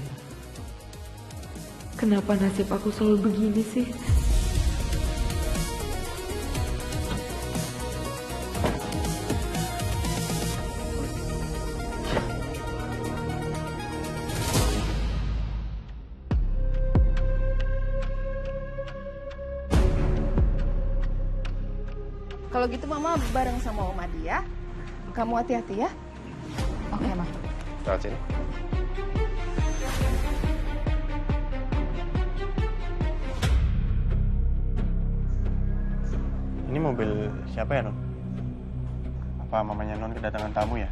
Speaker 1: Kenapa nasib aku selalu begini sih?
Speaker 14: Kalau gitu Mama bareng sama Om Adi ya. Kamu hati-hati ya.
Speaker 4: Oke, Ma.
Speaker 2: Lewat sini. Ini mobil siapa ya, Non? Apa mamanya Non kedatangan tamu ya?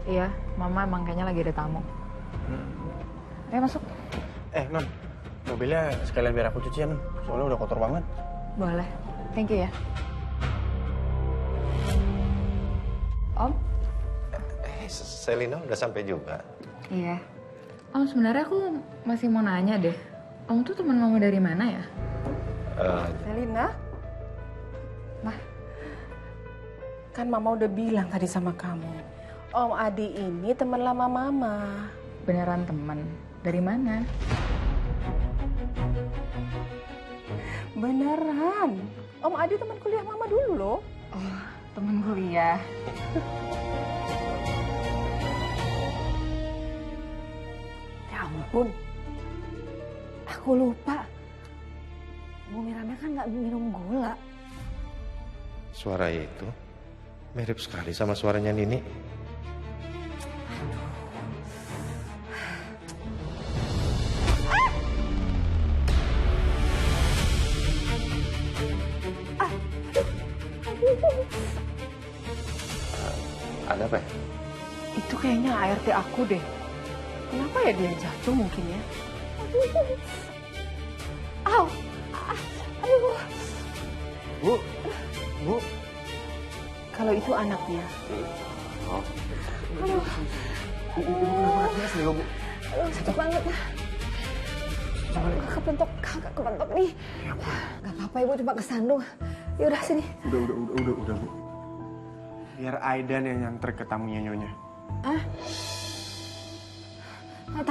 Speaker 1: Iya, Mama emang kayaknya lagi ada tamu. Ayo masuk.
Speaker 2: Non, mobilnya sekalian biar aku cuci ya, Non. Soalnya udah kotor banget.
Speaker 1: Boleh. Thank you ya. Om?
Speaker 8: Selina udah sampai juga.
Speaker 1: Iya. Om, sebenarnya aku masih mau nanya deh. Om tuh teman mama dari mana ya?
Speaker 14: Selina? Mah, kan mama udah bilang tadi sama kamu. Om Adi ini teman lama mama.
Speaker 1: Beneran teman? Dari mana?
Speaker 14: Beneran. Om Adi teman kuliah mama dulu loh.
Speaker 1: Oh, teman kuliah.
Speaker 5: Ya ampun. Aku lupa. Bu Miranda kan nggak minum gula.
Speaker 8: Suara itu mirip sekali sama suaranya Nini. Ada apa ya?
Speaker 14: Itu kayaknya ART aku deh. Kenapa ya dia jatuh mungkin ya? Aw! Aduh!
Speaker 2: Bu.
Speaker 14: Kalau itu anaknya.
Speaker 2: Oh.
Speaker 14: Aduh.
Speaker 2: Ibu kenapa nggak jelas nih, Bu?
Speaker 14: Aduh, sakit banget. Kakak kebentok nih.
Speaker 5: Gak apa-apa, Ibu cuma kesandung. Yaudah sini.
Speaker 2: Udah, Bu. Biar Aidan yang nyanter ke tamunya Nyonya.
Speaker 5: Ah?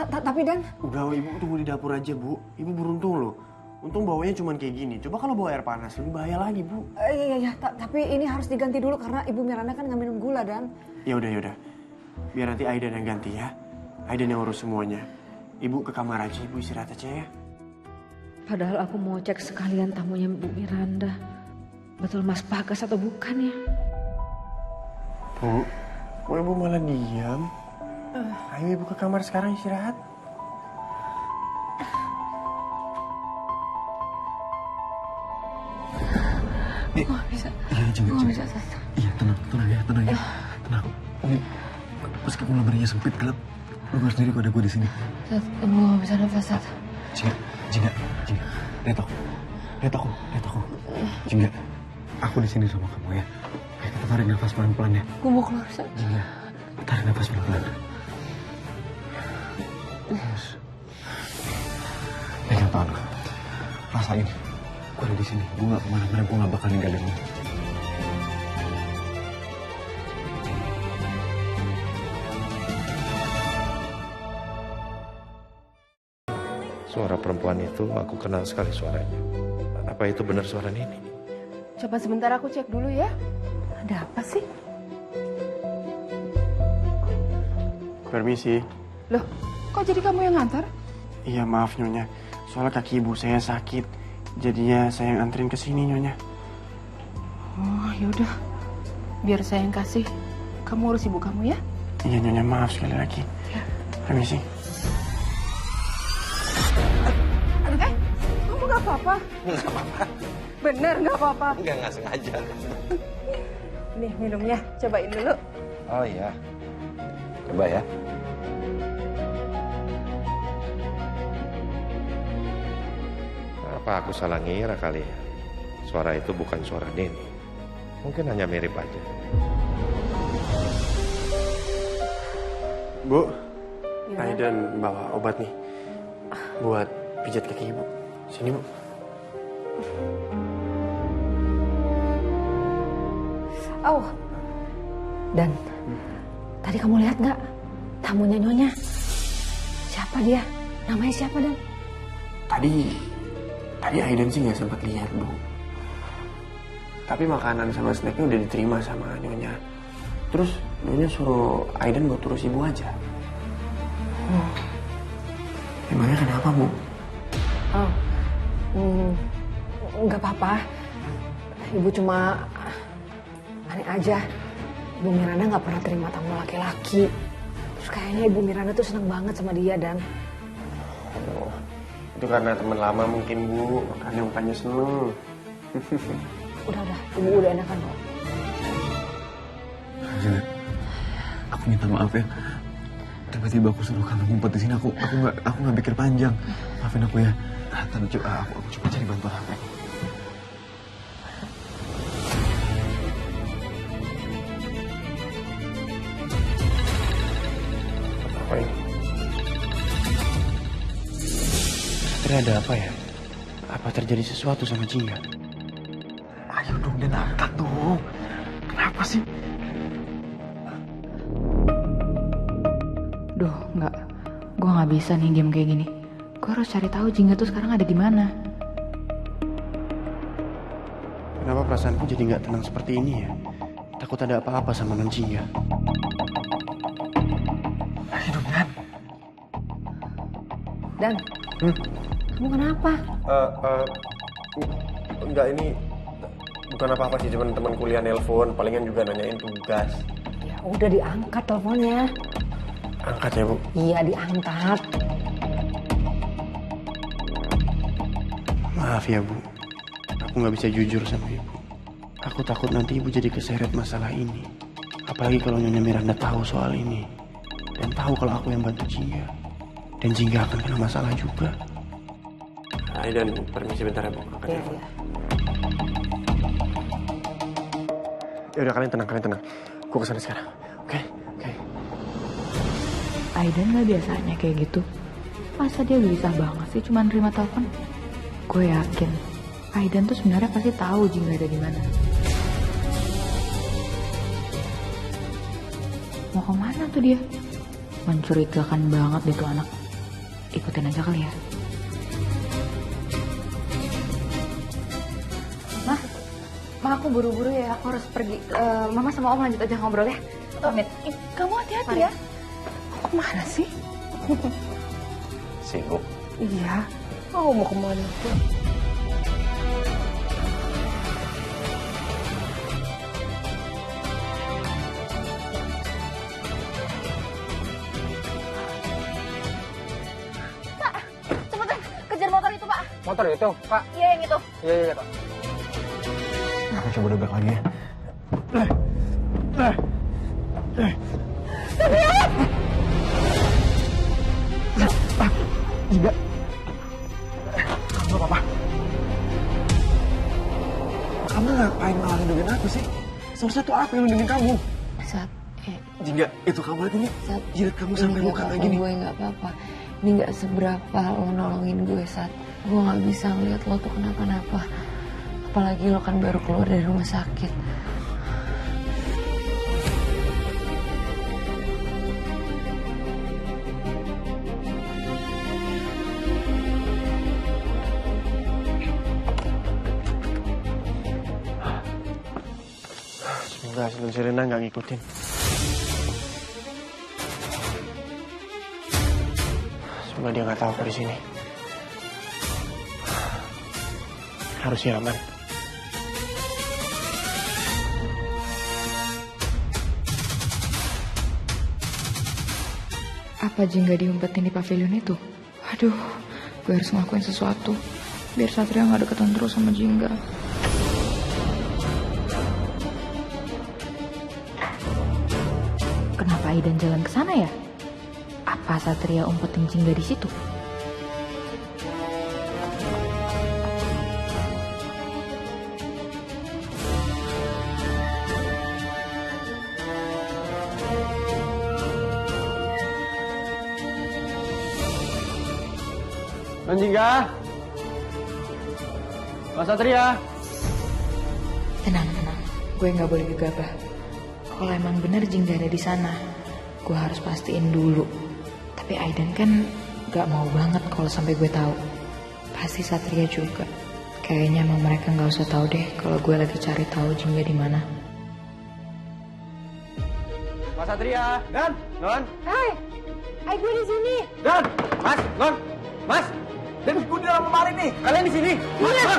Speaker 5: Tapi Dan...
Speaker 2: Udah, Ibu tunggu di dapur aja, Bu. Ibu beruntung loh. Untung bawanya cuma kayak gini. Coba kalau bawa air panas, lebih bahaya lagi, Bu.
Speaker 5: Iya. Tapi ini harus diganti dulu karena Ibu Miranda kan nggak minum gula, Dan.
Speaker 2: Yaudah. Biar nanti Aidan yang ganti ya. Aidan yang urus semuanya. Ibu ke kamar aja, Ibu istirahat aja ya.
Speaker 12: Padahal aku mau cek sekalian tamunya Bu Miranda. Betul Mas Bagas atau bukan ya?
Speaker 2: Bu, kok Ibu malah diam? Ayo Ibu ke kamar sekarang istirahat.
Speaker 5: Oh, bisa.
Speaker 3: Iya, jangan. Iya, tenang ya. Tenang. Meskipun lemarinya sempit, gelap, lu harus sendiri kok ada gue di sini.
Speaker 5: Ibu gak bisa nafas, Sat.
Speaker 3: Jingga. Lihat aku. Jingga, aku di sini sama kamu ya. Ayo kita tarik nafas pelan-pelan ya.
Speaker 5: Gue mau keluar, Sat.
Speaker 3: Jingga, tarik nafas pelan-pelan. Terus. Pegang tangan lo. Rasain. Gue ada di sini. Gue gak kemana-mana. Gue gak bakal ninggalin lo.
Speaker 8: Suara perempuan itu aku kenal sekali suaranya. Apa itu benar suara Nini?
Speaker 14: Coba sebentar aku cek dulu ya. Ada apa sih?
Speaker 2: Permisi.
Speaker 14: Loh, kok jadi kamu yang ngantar?
Speaker 2: Iya, maaf Nyonya. Soalnya kaki ibu saya sakit. Jadinya saya yang anterin ke sini, Nyonya.
Speaker 14: Oh, yaudah. Biar saya yang kasih. Kamu urus ibu kamu ya?
Speaker 2: Iya, Nyonya. Maaf sekali lagi.
Speaker 14: Ya.
Speaker 2: Permisi.
Speaker 14: Kamu gak apa-apa?
Speaker 8: Nggak apa-apa.
Speaker 14: Bener gak apa-apa?
Speaker 8: Nggak sengaja.
Speaker 14: Nih minumnya, cobain dulu.
Speaker 8: Oh iya. Coba ya. Apa aku salah ngira kali ya? Suara itu bukan suara Nini. Mungkin hanya mirip aja.
Speaker 2: Bu, Aidan bawa obat nih. Buat pijat kaki ibu. Sini, Bu.
Speaker 5: Oh, Dan, tadi kamu lihat nggak tamunya Nyonya? Siapa dia? Namanya siapa, Dan?
Speaker 2: Tadi Aidan sih nggak sempat lihat, Bu. Tapi makanan sama snacknya udah diterima sama Nyonya. Terus Nyonya suruh Aidan buat terus ibu aja. Emangnya kenapa, Bu?
Speaker 5: Oh, nggak apa-apa. Ibu cuma aneh aja. Ibu Miranda nggak pernah terima tamu laki-laki. Terus kayaknya Ibu Miranda tuh seneng banget sama dia, Dan.
Speaker 2: Oh, itu karena teman lama mungkin, Bu. Makanya mukanya seneng.
Speaker 5: Udah. Ibu udah enakan kok.
Speaker 3: Jingga, aku minta maaf ya. Tiba-tiba aku suruh kamu ngumpet di sini, aku nggak pikir panjang. Maafin aku ya. Tadi aku coba cari bantuan HP.
Speaker 2: Apa ini? Satria, ada apa ya? Apa terjadi sesuatu sama Jingga?
Speaker 3: Ayo dong, Dan, angkat dong. Kenapa sih?
Speaker 1: Duh, nggak. Gue nggak bisa nih diam kayak gini. Gue harus cari tahu Jingga tuh sekarang ada di mana.
Speaker 2: Kenapa perasaanku jadi nggak tenang seperti ini ya? Takut ada apa-apa sama non Jingga.
Speaker 3: Ayo dong, Dan.
Speaker 5: Dan, kamu kenapa?
Speaker 2: Enggak, ini bukan apa-apa sih, cuman teman kuliah nelpon, palingan juga nanyain tugas.
Speaker 5: Ya udah diangkat teleponnya.
Speaker 2: Angkat ya, Bu.
Speaker 5: Iya, diangkat.
Speaker 2: Maaf ya, Bu. Aku nggak bisa jujur sama Ibu. Aku takut nanti Ibu jadi keseret masalah ini. Apalagi kalau Nyonya Miranda tahu soal ini. Dan tahu kalau aku yang bantu Jingga. Dan Jingga akan kena masalah juga. Hai, Dan, permisi bentar ya, Bu. Angkat
Speaker 5: Iya,
Speaker 2: telepon.
Speaker 5: iya.
Speaker 2: Ya udah, kalian tenang. Gue kesana sekarang. Oke.
Speaker 1: Aidan nggak biasanya kayak gitu. Masa dia gelisah banget sih cuma nerima telepon? Gue yakin Aidan tuh sebenarnya pasti tahu Jingga ada di mana. Mau kemana tuh dia? Mencurigakan banget deh tuh anak. Ikutin aja kali ya.
Speaker 4: Ma, aku buru-buru ya, aku harus pergi. Mama sama Om lanjut aja ngobrol ya. Pamit.
Speaker 5: Kamu hati-hati ya. Kemana sih?
Speaker 8: Sibuk.
Speaker 5: Iya. Oh, mau kemana tuh?
Speaker 4: Pak, cepetan kejar motor itu, Pak.
Speaker 11: Motor itu, Pak?
Speaker 4: Iya, yang itu.
Speaker 11: Iya, Pak.
Speaker 3: Aku coba dobrak lagi ya. Jingga. Kamu apa? Kamu ngapain malah lindungin aku sih? Seharusnya tuh aku yang lindungin kamu.
Speaker 12: Sat,
Speaker 3: Jingga, itu kamu lihat ini.
Speaker 12: Sat,
Speaker 3: Jilat kamu sampai
Speaker 12: ini
Speaker 3: luka
Speaker 12: nggak
Speaker 3: kayak
Speaker 12: apa-apa,
Speaker 3: gini.
Speaker 12: gue nggak apa-apa. Ini nggak seberapa lo nolongin gue, Sat. Gue nggak bisa ngeliat lo tuh kenapa-napa. Apalagi lo kan baru keluar dari rumah sakit.
Speaker 2: Semoga non Selena nggak ngikutin. Semoga dia nggak tahu aku di sini. Harusnya aman.
Speaker 1: Apa Jingga diumpetin di pavilion itu? Waduh, gue harus ngelakuin sesuatu biar Satria nggak deketan terus sama Jingga. Kenapa Aidan jalan ke sana ya? Apa Satria umpetin Jingga di situ?
Speaker 2: Non Jingga. Mas Satria.
Speaker 1: Tenang. Gue nggak boleh gegabah. Kalau emang bener Jingga ada di sana, gue harus pastiin dulu. Tapi Aidan kan nggak mau banget kalau sampai gue tahu. Pasti Satria juga. Kayaknya emang mereka nggak usah tahu deh kalau gue lagi cari tahu Jingga di mana.
Speaker 2: Mas Satria. Dan, Non.
Speaker 5: Hai, gue di sini.
Speaker 2: Dan, Mas, Non. Mas. Dan gue di dalam lemari nih. Kalian di sini. Iya.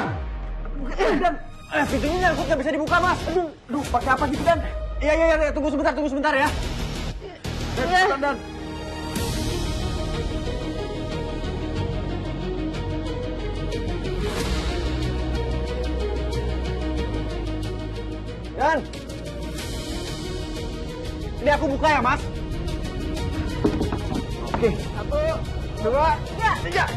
Speaker 2: Dan, pintunya nyangkut nggak bisa dibuka, Mas. Aduh, pakai apa gitu, Dan? Iya. Tunggu sebentar ya. Dan. Dan. Ini aku buka ya, Mas.
Speaker 3: Oke, 1, 2, 3.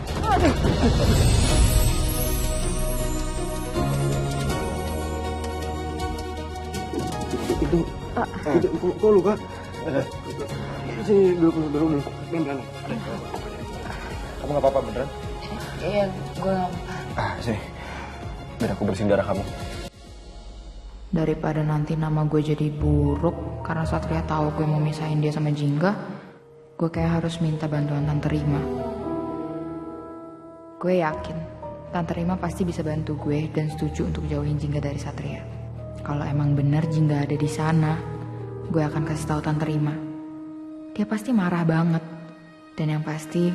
Speaker 10: Itu kok luka? Sini dulu. Beneran.
Speaker 3: Kamu nggak apa-apa beneran?
Speaker 1: Iya, gue gak apa-apa.
Speaker 3: Sini. Biar aku bersihin darah kamu.
Speaker 1: Daripada nanti nama gue jadi buruk karena Satria tahu gue mau misahin dia sama Jingga, gue kayak harus minta bantuan Tante Rima. Gue yakin Tante Rima pasti bisa bantu gue dan setuju untuk jauhin Jingga dari Satria. Kalau emang benar Jingga ada di sana, gue akan kasih tahu Tante Rima. Dia pasti marah banget, dan yang pasti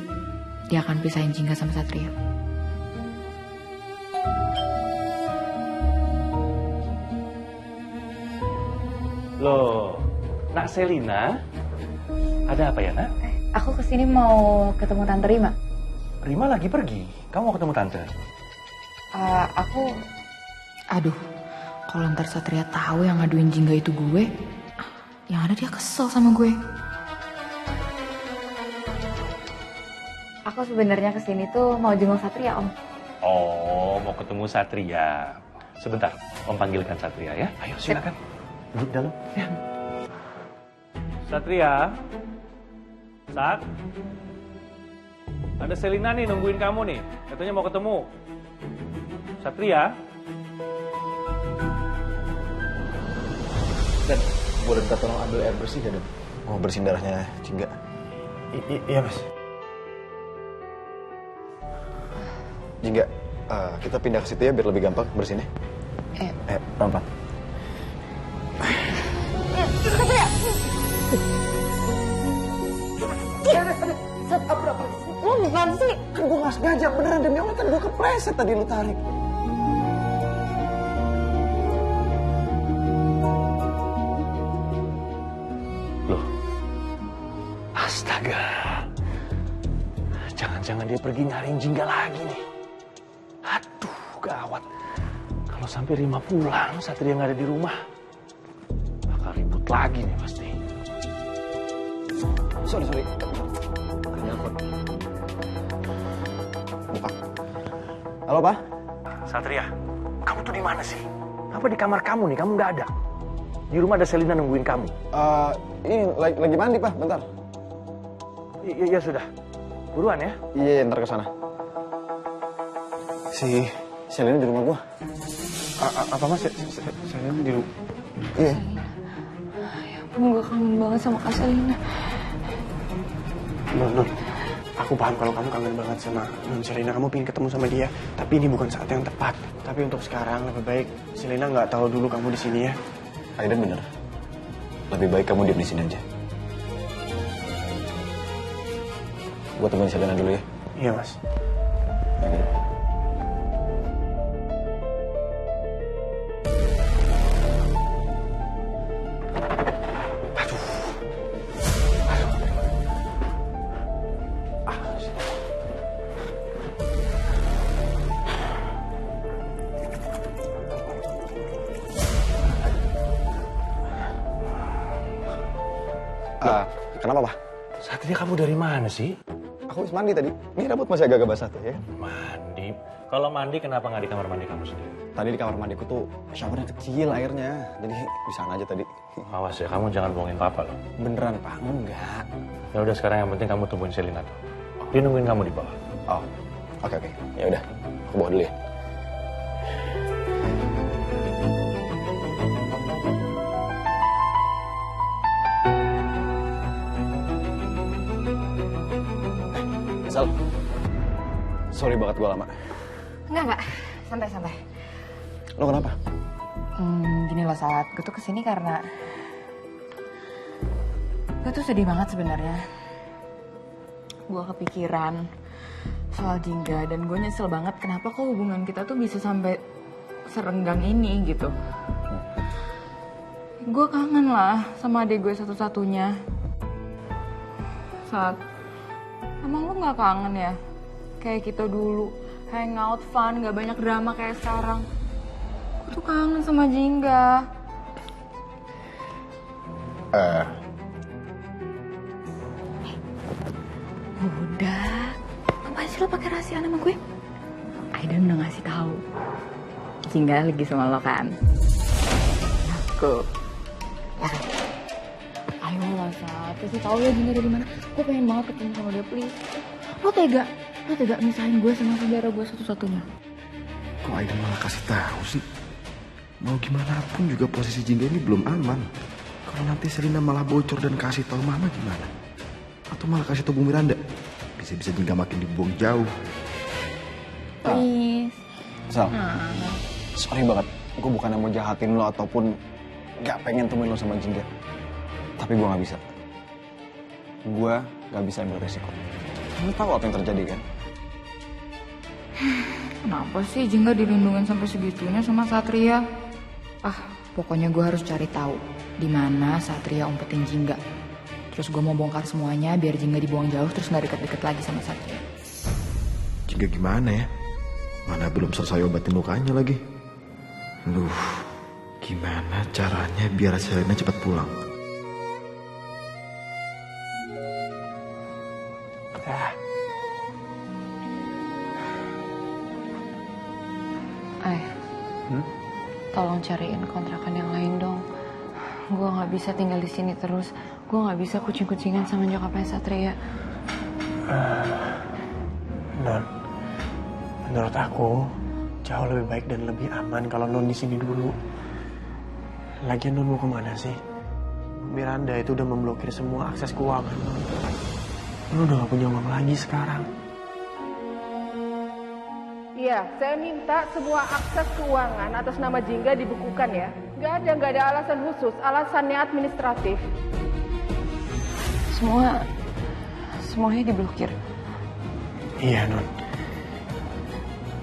Speaker 1: dia akan pisahin Jingga sama Satria.
Speaker 10: Loh, Nak Selina, ada apa ya, Nak?
Speaker 4: Aku kesini mau ketemu Tante Rima.
Speaker 10: Rima lagi pergi, kamu mau ketemu Tante?
Speaker 1: Aduh, kalau ntar Satria tahu yang ngaduin Jingga itu gue, yang ada dia kesel sama gue.
Speaker 4: Aku sebenarnya kesini tuh mau jenguk Satria, Om.
Speaker 10: Oh, mau ketemu Satria. Sebentar, Om panggilkan Satria ya. Ayo, silakan. Duduk dalam. Ya. Satria. Sat. Ada Selina nih nungguin kamu nih. Katanya mau ketemu. Satria.
Speaker 3: Dan boleh minta tolong ambil air bersih ya, Dan? Mau bersihin darahnya Jingga.
Speaker 2: Iya, Mas.
Speaker 3: Jingga, kita pindah ke situ ya biar lebih gampang bersihinnya. Pelan-pelan.
Speaker 9: Satria! Lo gimana sih?
Speaker 3: Kan gue gak sengaja, beneran demi Allah kan gue kepleset tadi lu tarik.
Speaker 10: Loh, astaga. Jangan-jangan dia pergi nyariin Jingga lagi nih. Aduh, gawat. Kalau sampai Rima pulang, Satria nggak ada di rumah, bakal ribut lagi nih pasti.
Speaker 3: Sorry. Nyangkut. Buka. Halo, Pak.
Speaker 10: Satria, kamu tuh di mana sih? Apa di kamar kamu nih? Kamu nggak ada. Di rumah ada Selina nungguin kamu.
Speaker 3: Ini lagi mandi, Pak. Bentar.
Speaker 10: Iya sudah. Buruan ya.
Speaker 3: Iya, ntar ke sana. Si Selina di rumah gua.
Speaker 2: Apa Mas? Selina di rumah?
Speaker 3: Iya.
Speaker 1: Ya ampun, gue kangen banget sama Kak Selina.
Speaker 2: Non, aku paham kalau kamu kangen banget sama Non Selina. Kamu pengen ketemu sama dia, tapi ini bukan saat yang tepat. Tapi untuk sekarang lebih baik Selina nggak tahu dulu kamu di sini ya.
Speaker 3: Aidan bener. Lebih baik kamu diam di sini aja. Gua temuin Selina dulu ya.
Speaker 2: Iya, Mas.
Speaker 3: Kenapa, Pak?
Speaker 10: Satria, kamu dari mana sih?
Speaker 3: Aku habis mandi tadi. Ini rambut masih agak-agak basah tuh ya.
Speaker 10: Mandi? Kalau mandi kenapa nggak di kamar mandi kamu sendiri?
Speaker 3: Tadi di kamar mandiku tuh showernya kecil airnya. Jadi di sana aja tadi.
Speaker 10: Awas ya, kamu jangan bohongin papa loh.
Speaker 3: Beneran, Pak? Enggak.
Speaker 10: Ya udah, sekarang yang penting kamu tungguin Selina tuh. Dia nungguin kamu di bawah.
Speaker 3: Oh, oke. Ya udah, aku bawa dulu ya. Sal, sorry banget gue lama.
Speaker 1: Enggak, santai.
Speaker 3: Lo kenapa?
Speaker 1: Gini loh Sat, gue tuh kesini karena gue tuh sedih banget sebenarnya. Gue kepikiran soal Jingga dan gue nyesel banget kenapa kok hubungan kita tuh bisa sampai serenggang ini gitu. Gue kangen lah sama adik gue satu-satunya. Sat, emang lu gak kangen ya? Kayak kita dulu, hangout fun, gak banyak drama kayak sekarang. Gue tuh kangen sama Jingga. Udah, ngapain sih lo pakai rahasia sama gue? Aidan udah ngasih tahu. Jingga lagi sama lo kan? Aku. Ya kan? Ayo lah, Sat. Kasih tahu ya Jingga dari mana. Gue pengen banget ketemu sama dia, please. Lo tega misahin gue sama saudara gue satu-satunya.
Speaker 3: Kok Aidan malah kasih tahu sih? Mau gimana pun juga posisi Jingga ini belum aman. Kalau nanti Selina malah bocor dan kasih tahu Mama gimana? Atau malah kasih tahu Bu Miranda? Bisa-bisa Jingga makin dibuang jauh.
Speaker 1: Please.
Speaker 15: Sal, sorry banget. Gue bukannya mau jahatin lo ataupun gak pengen temuin lo sama Jingga. Tapi gue gak bisa. Gue gak bisa ambil resiko. Lo tahu apa yang terjadi kan?
Speaker 1: Kenapa sih Jingga dilindungin sampai segitunya sama Satria? Pokoknya gue harus cari tahu di mana Satria umpetin Jingga. Terus gue mau bongkar semuanya biar Jingga dibuang jauh terus nggak deket-deket lagi sama Satria.
Speaker 3: Jingga gimana ya? Mana belum selesai obatin lukanya lagi. Gimana caranya biar Selina cepat pulang?
Speaker 4: Tolong cariin kontrakan yang lain dong. Gue nggak bisa tinggal di sini terus. Gue nggak bisa kucing-kucingan sama nyokapnya Satria.
Speaker 2: Non, menurut aku jauh lebih baik dan lebih aman kalau Non di sini dulu. Lagian Non mau kemana sih? Miranda itu udah memblokir semua akses keuangan Non. Non udah gak punya uang lagi sekarang.
Speaker 14: Iya, saya minta semua akses keuangan atas nama Jingga dibukukan ya. Nggak ada alasan khusus, alasannya administratif.
Speaker 4: Semuanya diblokir.
Speaker 2: Iya Non.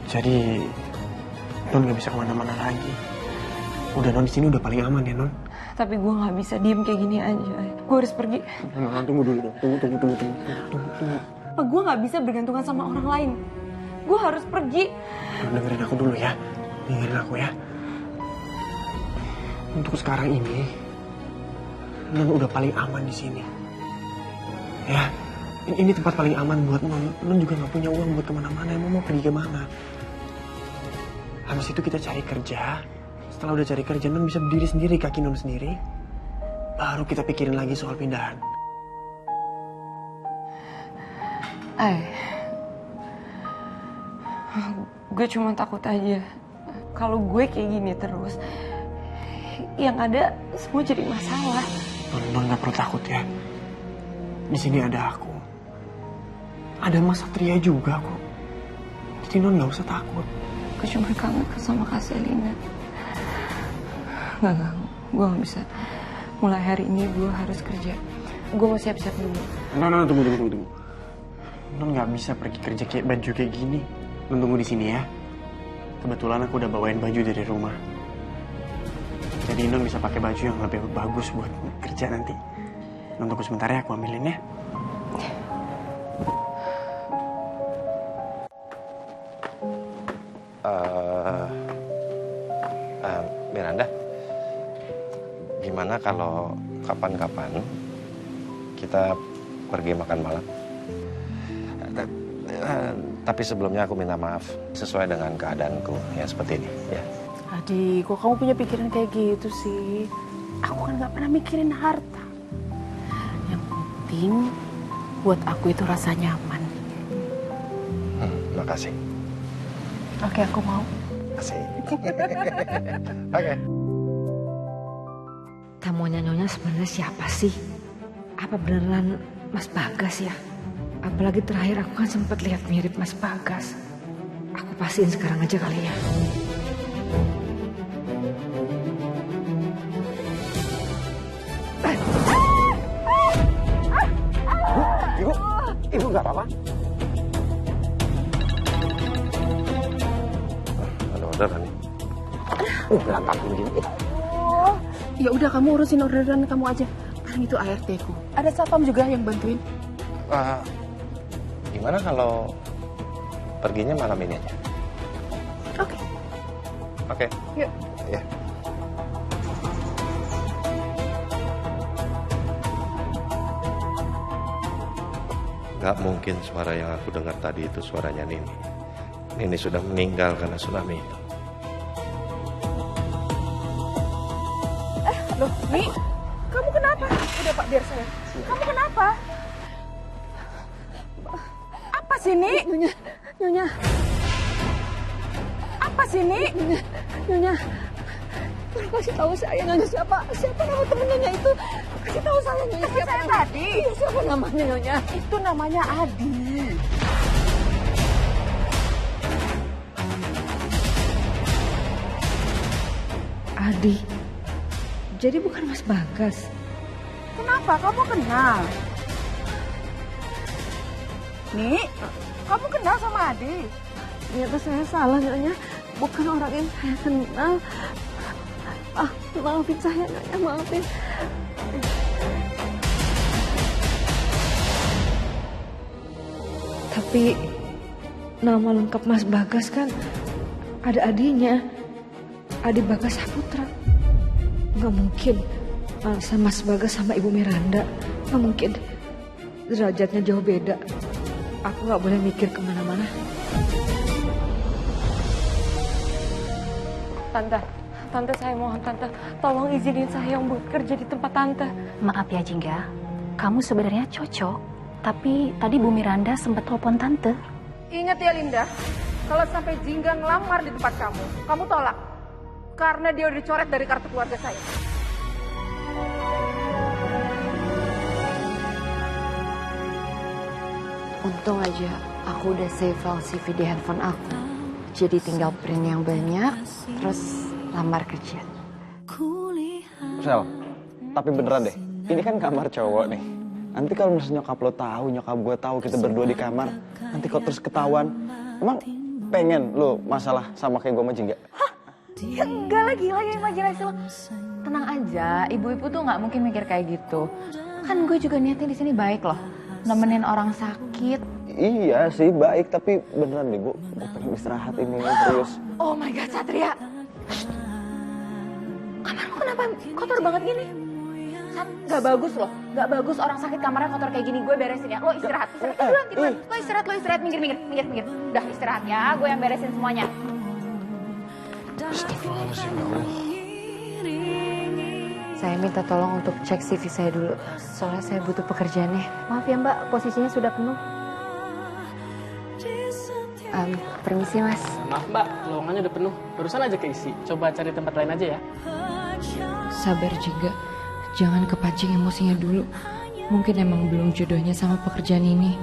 Speaker 2: Jadi Non nggak bisa kemana-mana lagi. Udah Non di sini udah paling aman ya Non.
Speaker 4: Tapi gue nggak bisa diem kayak gini aja. Gue harus pergi.
Speaker 2: Non, tunggu dulu dong. Tunggu.
Speaker 4: Gue nggak bisa bergantungan sama orang lain. Gue harus pergi.
Speaker 2: Dengerin aku dulu ya. Dengerin aku ya. Untuk sekarang ini, Non udah paling aman di sini. Ya, ini tempat paling aman buat Non. Non juga nggak punya uang buat kemana-mana. Emang mau pergi kemana? Habis itu kita cari kerja. Setelah udah cari kerja, Non bisa berdiri sendiri, kaki Non sendiri. Baru kita pikirin lagi soal pindahan.
Speaker 4: Gue cuma takut aja kalau gue kayak gini terus, yang ada semua jadi masalah.
Speaker 2: Non nggak perlu takut ya. Di sini ada aku, ada Mas Satria juga kok. Jadi Non nggak usah takut.
Speaker 4: Gue cuma kangen sama Kak Selina. Enggak, gue nggak bisa. Mulai hari ini gue harus kerja. Gue mau siap-siap dulu.
Speaker 2: Non, tunggu. Non nggak bisa pergi kerja kayak baju kayak gini. Non tunggu di sini ya. Kebetulan aku udah bawain baju dari rumah. Jadi Non bisa pakai baju yang lebih bagus buat kerja nanti. Non tunggu sebentar ya, aku ambilin ya.
Speaker 8: Miranda, gimana kalau kapan-kapan kita pergi makan malam? Tapi sebelumnya aku minta maaf sesuai dengan keadaanku yang seperti ini ya.
Speaker 14: Adi, kok kamu punya pikiran kayak gitu sih? Aku kan gak pernah mikirin harta. Yang penting buat aku itu rasa nyaman.
Speaker 8: Makasih.
Speaker 14: Oke, aku mau.
Speaker 8: Makasih.
Speaker 12: Oke. Tamunya Nyonya sebenarnya siapa sih? Apa beneran Mas Bagas ya? Apalagi terakhir aku kan sempat lihat mirip Mas Bagas. Aku pastiin sekarang aja kali ya.
Speaker 3: Ibu nggak apa-apa?
Speaker 8: Ada orderan nih.
Speaker 3: Berantakan begini.
Speaker 14: Ya udah, kamu urusin orderan kamu aja. Paling itu ART ku. Ada satpam juga yang bantuin.
Speaker 8: Gimana kalau perginya malam ini aja?
Speaker 14: Oke.
Speaker 8: Oke.
Speaker 14: Yuk.
Speaker 8: Ya. Gak mungkin suara yang aku dengar tadi itu suaranya Nini. Nini sudah meninggal karena tsunami itu.
Speaker 14: Loh, Ni, kamu kenapa? Udah Pak, biar saya. Kamu kenapa? Apa sih, Ni?
Speaker 5: Nyonya.
Speaker 14: Apa sih, Ni?
Speaker 5: Nyonya. Tolong kasih tahu saya Nyonya siapa nama temen Nyonya itu. Kasih tahu saya Nyonya
Speaker 14: Temen
Speaker 5: siapa.
Speaker 14: saya tadi.
Speaker 5: Siapa namanya Nyonya?
Speaker 14: Itu namanya Adi.
Speaker 12: Adi. Jadi bukan Mas Bagas.
Speaker 14: Kenapa? Kamu kenal? Nih, kamu kenal sama Adi?
Speaker 5: Ternyata saya salah Nyonya. Bukan orang yang saya kenal. Maafin saya Nyonya, maafin.
Speaker 12: Tapi nama lengkap Mas Bagas kan ada Adinya. Adi Bagas Saputra. Nggak mungkin Mas Bagas sama Ibu Miranda. Nggak mungkin. Derajatnya jauh beda. Aku nggak boleh mikir kemana-mana.
Speaker 5: Tante saya mohon Tante, tolong izinin saya buat kerja di tempat Tante.
Speaker 4: Maaf ya Jingga, kamu sebenarnya cocok. Tapi tadi Bu Miranda sempat telepon Tante.
Speaker 14: Ingat ya Linda, kalau sampai Jingga ngelamar di tempat kamu tolak. Karena dia udah dicoret dari kartu keluarga saya.
Speaker 1: Untung aja aku udah save file CV di handphone aku. Jadi tinggal print yang banyak, terus lamar kerja.
Speaker 15: Sel, tapi beneran deh, ini kan kamar cowok nih. Nanti kalau misalnya nyokap lo tahu, nyokap gue tahu kita berdua di kamar, nanti kok terus ketahuan. Emang pengen lo masalah sama kayak gue sama Jingga?
Speaker 4: Hah? Ya enggak lah, gila ya imajinasi lo. Tenang aja, ibu-ibu tuh nggak mungkin mikir kayak gitu. Kan gue juga niatnya di sini baik loh, nemenin orang sakit.
Speaker 15: Iya sih baik, tapi beneran nih gue pengen istirahat ini, serius.
Speaker 4: Oh my god, Satria. Kamarmu kenapa kotor banget gini? Sat, gak bagus loh. Gak bagus orang sakit kamarnya kotor kayak gini. Gue beresin ya. Lo istirahat. Tiduran. Lo istirahat. Minggir. Udah istirahat ya. Gue yang beresin semuanya.
Speaker 15: Astagfirullahaladzim, ya Allah.
Speaker 1: Saya minta tolong untuk cek CV saya dulu. Soalnya saya butuh pekerjaannya. Maaf ya Mbak, posisinya sudah penuh. Permisi Mas.
Speaker 11: Maaf Mbak, lowongannya udah penuh. Barusan aja keisi. Coba cari tempat lain aja ya.
Speaker 1: Sabar juga. Jangan kepancing emosinya dulu. Mungkin emang belum jodohnya sama pekerjaan ini.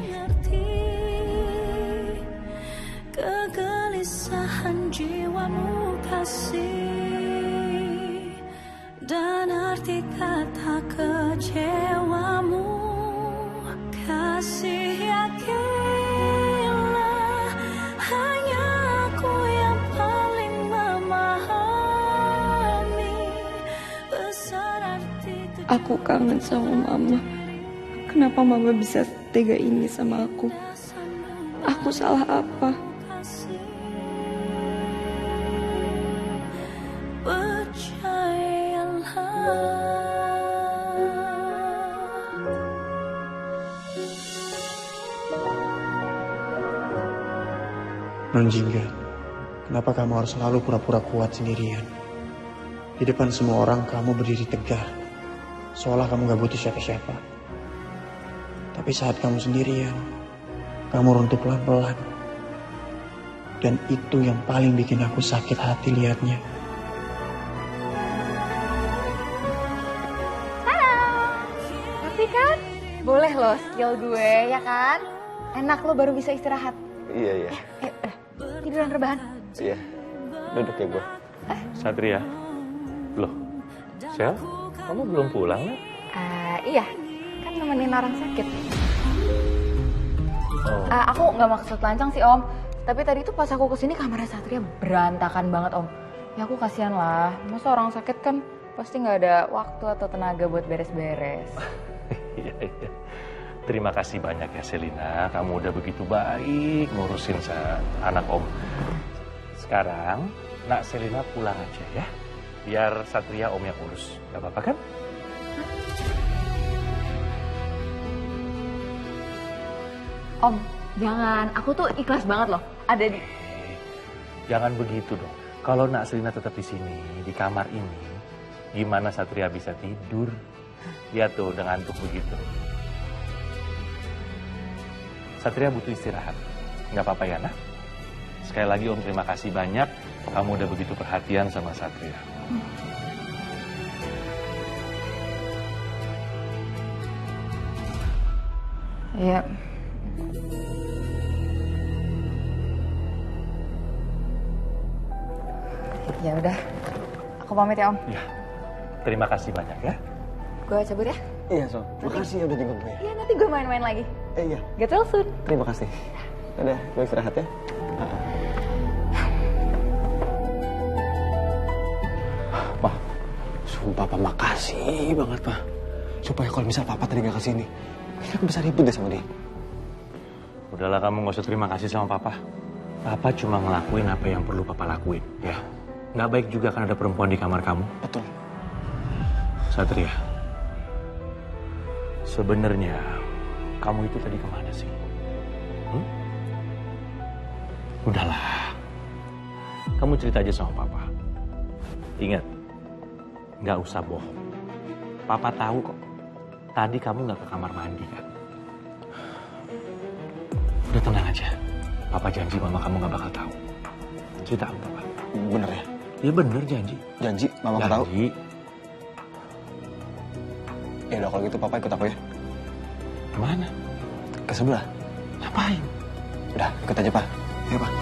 Speaker 13: Kegelisahan jiwamu kasih, dan arti kata kecewamu kasih. Yakinlah hanya aku yang paling memahami besar arti.
Speaker 1: Aku kangen sama Mama. Kenapa Mama bisa tega ini sama aku? Aku salah apa?
Speaker 2: Non Jingga, kenapa kamu harus selalu pura-pura kuat sendirian? Di depan semua orang kamu berdiri tegak, seolah kamu gak butuh siapa-siapa. Tapi saat kamu sendirian, kamu runtuh pelan-pelan. Dan itu yang paling bikin aku sakit hati liatnya.
Speaker 4: Halo, ngerti kan? Boleh loh skill gue, ya kan? Enak lo baru bisa istirahat.
Speaker 15: Iya.
Speaker 4: Tiduran rebahan.
Speaker 15: Iya, duduk ya gue.
Speaker 10: Satria, loh, Sel, kamu belum pulang ya?
Speaker 4: Iya, kan nemenin orang sakit. Aku nggak maksud lancang sih Om. Tapi tadi tuh pas aku kesini kamarnya Satria berantakan banget Om. Ya aku kasihan lah, masa orang sakit kan pasti nggak ada waktu atau tenaga buat beres-beres.
Speaker 10: Iya. Terima kasih banyak ya Selina, kamu udah begitu baik ngurusin anak Om. Sekarang Nak Selina pulang aja ya, biar Satria Om yang urus, gak apa-apa kan?
Speaker 4: Om, jangan. Aku tuh ikhlas banget loh. Ada di...
Speaker 10: Jangan begitu dong. Kalau Nak Selina tetap di sini, di kamar ini, gimana Satria bisa tidur? Lihat tuh, udah ngantuk begitu. Satria butuh istirahat. Nggak apa-apa ya, Nak? Sekali lagi Om terima kasih banyak. Kamu udah begitu perhatian sama Satria.
Speaker 1: Iya. Ya udah, aku pamit ya Om.
Speaker 10: Ya, terima kasih banyak ya.
Speaker 1: Gue cabut ya.
Speaker 15: Iya, So. Makasih ya udah jemput gue.
Speaker 1: Iya, nanti gue main-main lagi.
Speaker 15: Iya.
Speaker 1: Get well soon.
Speaker 15: Terima kasih. Udah, gue istirahat ya. Pak, sumpah Pak, makasih banget Pak. Supaya kalau misal Papa tadi gak kesini, aku bisa ribut deh sama dia.
Speaker 10: Udahlah, kamu gak usah terima kasih sama Papa. Papa cuma ngelakuin apa yang perlu Papa lakuin, ya. Nggak baik juga kan ada perempuan di kamar kamu.
Speaker 15: Betul.
Speaker 10: Satria, sebenarnya kamu itu tadi kemana sih? Udahlah, kamu cerita aja sama Papa. Ingat, nggak usah bohong. Papa tahu kok, tadi kamu nggak ke kamar mandi kan? Udah tenang aja. Papa janji Mama kamu nggak bakal tahu. Cerita sama Papa.
Speaker 15: Bener ya?
Speaker 10: Ya bener, janji.
Speaker 15: Janji, Mama nggak tahu?
Speaker 10: Janji.
Speaker 15: Ya udah kalau gitu Papa ikut aku ya.
Speaker 10: Kemana?
Speaker 15: Ke sebelah.
Speaker 10: Ngapain?
Speaker 15: Udah, ikut aja Pak. Ayo Pak.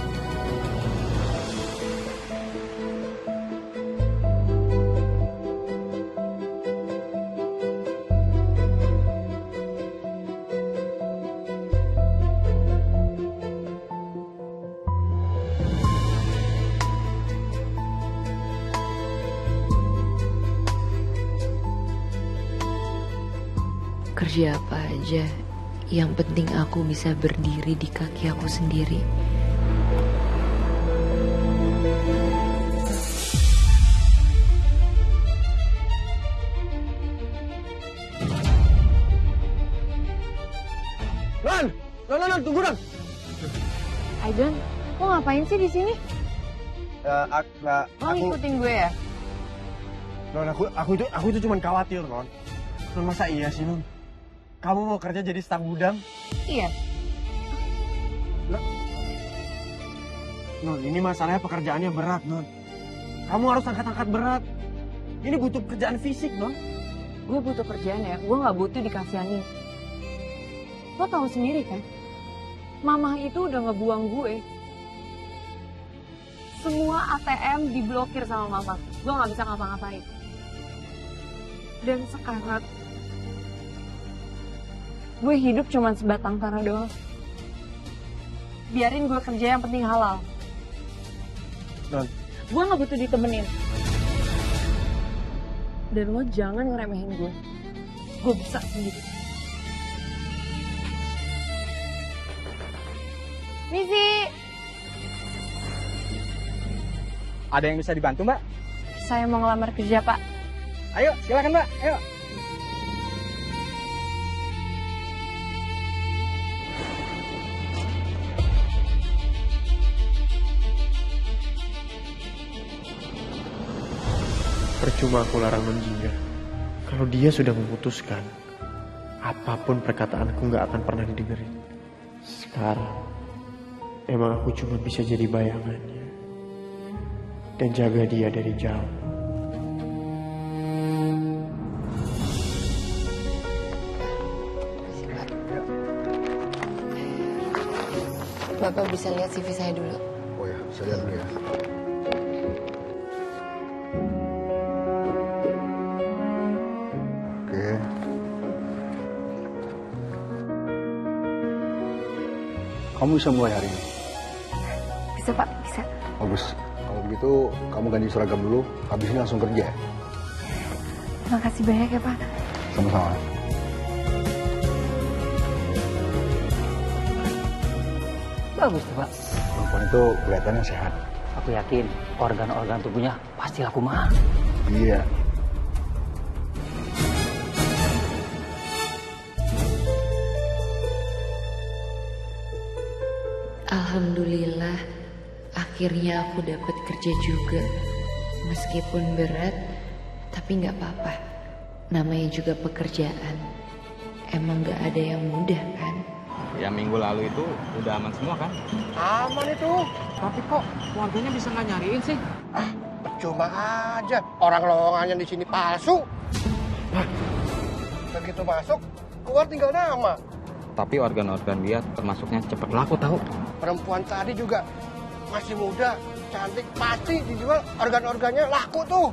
Speaker 1: Kerja apa aja, yang penting aku bisa berdiri di kaki aku sendiri.
Speaker 6: Non, tunggu Don.
Speaker 4: Aidan, lo ngapain sih di sini? Lo ngikutin gue ya?
Speaker 2: Non, aku itu cuma khawatir, Non. Non, masa iya sih, Non? Kamu mau kerja jadi staf gudang?
Speaker 4: Iya.
Speaker 2: Non, ini masalahnya pekerjaannya berat, Non. Kamu harus angkat-angkat berat. Ini butuh kerjaan fisik, Non.
Speaker 4: Gue butuh kerjaan ya, gue gak butuh dikasihanin. Lo tahu sendiri kan, Mama itu udah ngebuang gue. Semua ATM diblokir sama Mama. Gue gak bisa ngapa-ngapain. Dan sekarang, gue hidup cuma sebatang kara doang. Biarin gue kerja, yang penting halal.
Speaker 2: Non.
Speaker 4: Gue gak butuh ditemenin. Dan lo jangan ngeremehin gue. Gue bisa sendiri. Misi!
Speaker 6: Ada yang bisa dibantu, Mbak?
Speaker 4: Saya mau ngelamar kerja, Pak.
Speaker 6: Ayo, silakan, Mbak. Ayo.
Speaker 2: Percuma aku larang Non Jingga. Kalau dia sudah memutuskan, apapun perkataanku nggak akan pernah didengerin. Sekarang, emang aku cuma bisa jadi bayangannya dan jaga dia dari jauh.
Speaker 1: Bapak bisa lihat CV saya dulu.
Speaker 3: Oh ya, saya lihat dulu ya. Oke. Kamu bisa mulai hari ini?
Speaker 1: Bisa Pak, bisa.
Speaker 3: Bagus. Kalau begitu, kamu ganti seragam dulu, habis ini langsung kerja.
Speaker 1: Terima kasih banyak ya Pak.
Speaker 3: Sama-sama.
Speaker 7: Bagus tuh, Pak.
Speaker 3: Perempuan itu kelihatannya sehat.
Speaker 7: Aku yakin organ-organ tubuhnya pasti laku mahal.
Speaker 3: Iya.
Speaker 1: Alhamdulillah, akhirnya aku dapat kerja juga. Meskipun berat, tapi nggak apa-apa. Namanya juga pekerjaan. Emang nggak ada yang mudah kan?
Speaker 16: Ya minggu lalu itu udah aman semua kan?
Speaker 6: Aman itu.
Speaker 16: Tapi kok warganya bisa nggak nyariin sih?
Speaker 6: Percuma aja. Orang lowongannya di sini palsu. Begitu masuk, keluar tinggal nama.
Speaker 16: Tapi organ-organ dia termasuknya cepet laku tahu.
Speaker 6: Perempuan tadi juga masih muda, cantik, pasti dijual organ-organnya laku tuh.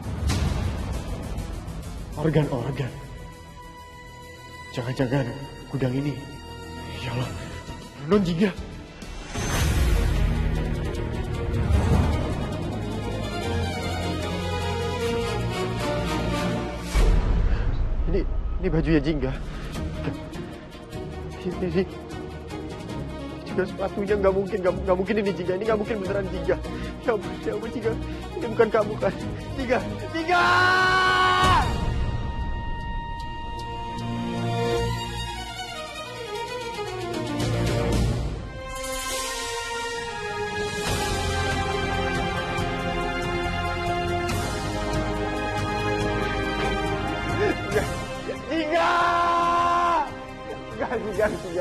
Speaker 2: Organ-organ. Jangan-jangan gudang ini. Ya Allah, non jingga. Ini bajunya Jingga. Ini juga sepatunya nggak mungkin ini Jingga. Ini nggak mungkin beneran Jingga. Ya ampun Jingga. Ini bukan kamu kan? Jingga! Jingga,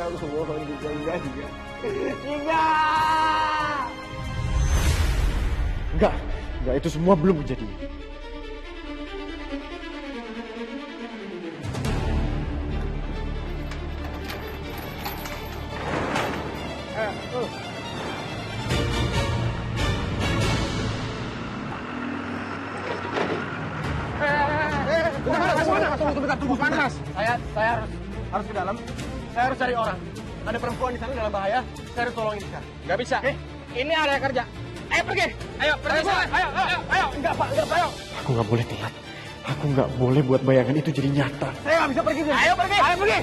Speaker 2: aku mohon Jingga. Enggak, itu semua belum menjadi.
Speaker 6: Tunggu panas. Saya harus ke dalam. Saya harus cari orang. Ada perempuan di sana dalam bahaya. Saya harus tolongin sekarang.
Speaker 16: Nggak bisa. Ini area kerja. Ayo pergi. Ayo pergi. Ayo.
Speaker 6: Enggak Pak. Ayo.
Speaker 2: Aku nggak boleh telat. Aku nggak boleh buat bayangan itu jadi nyata.
Speaker 6: Saya nggak bisa pergi. Ayo pergi.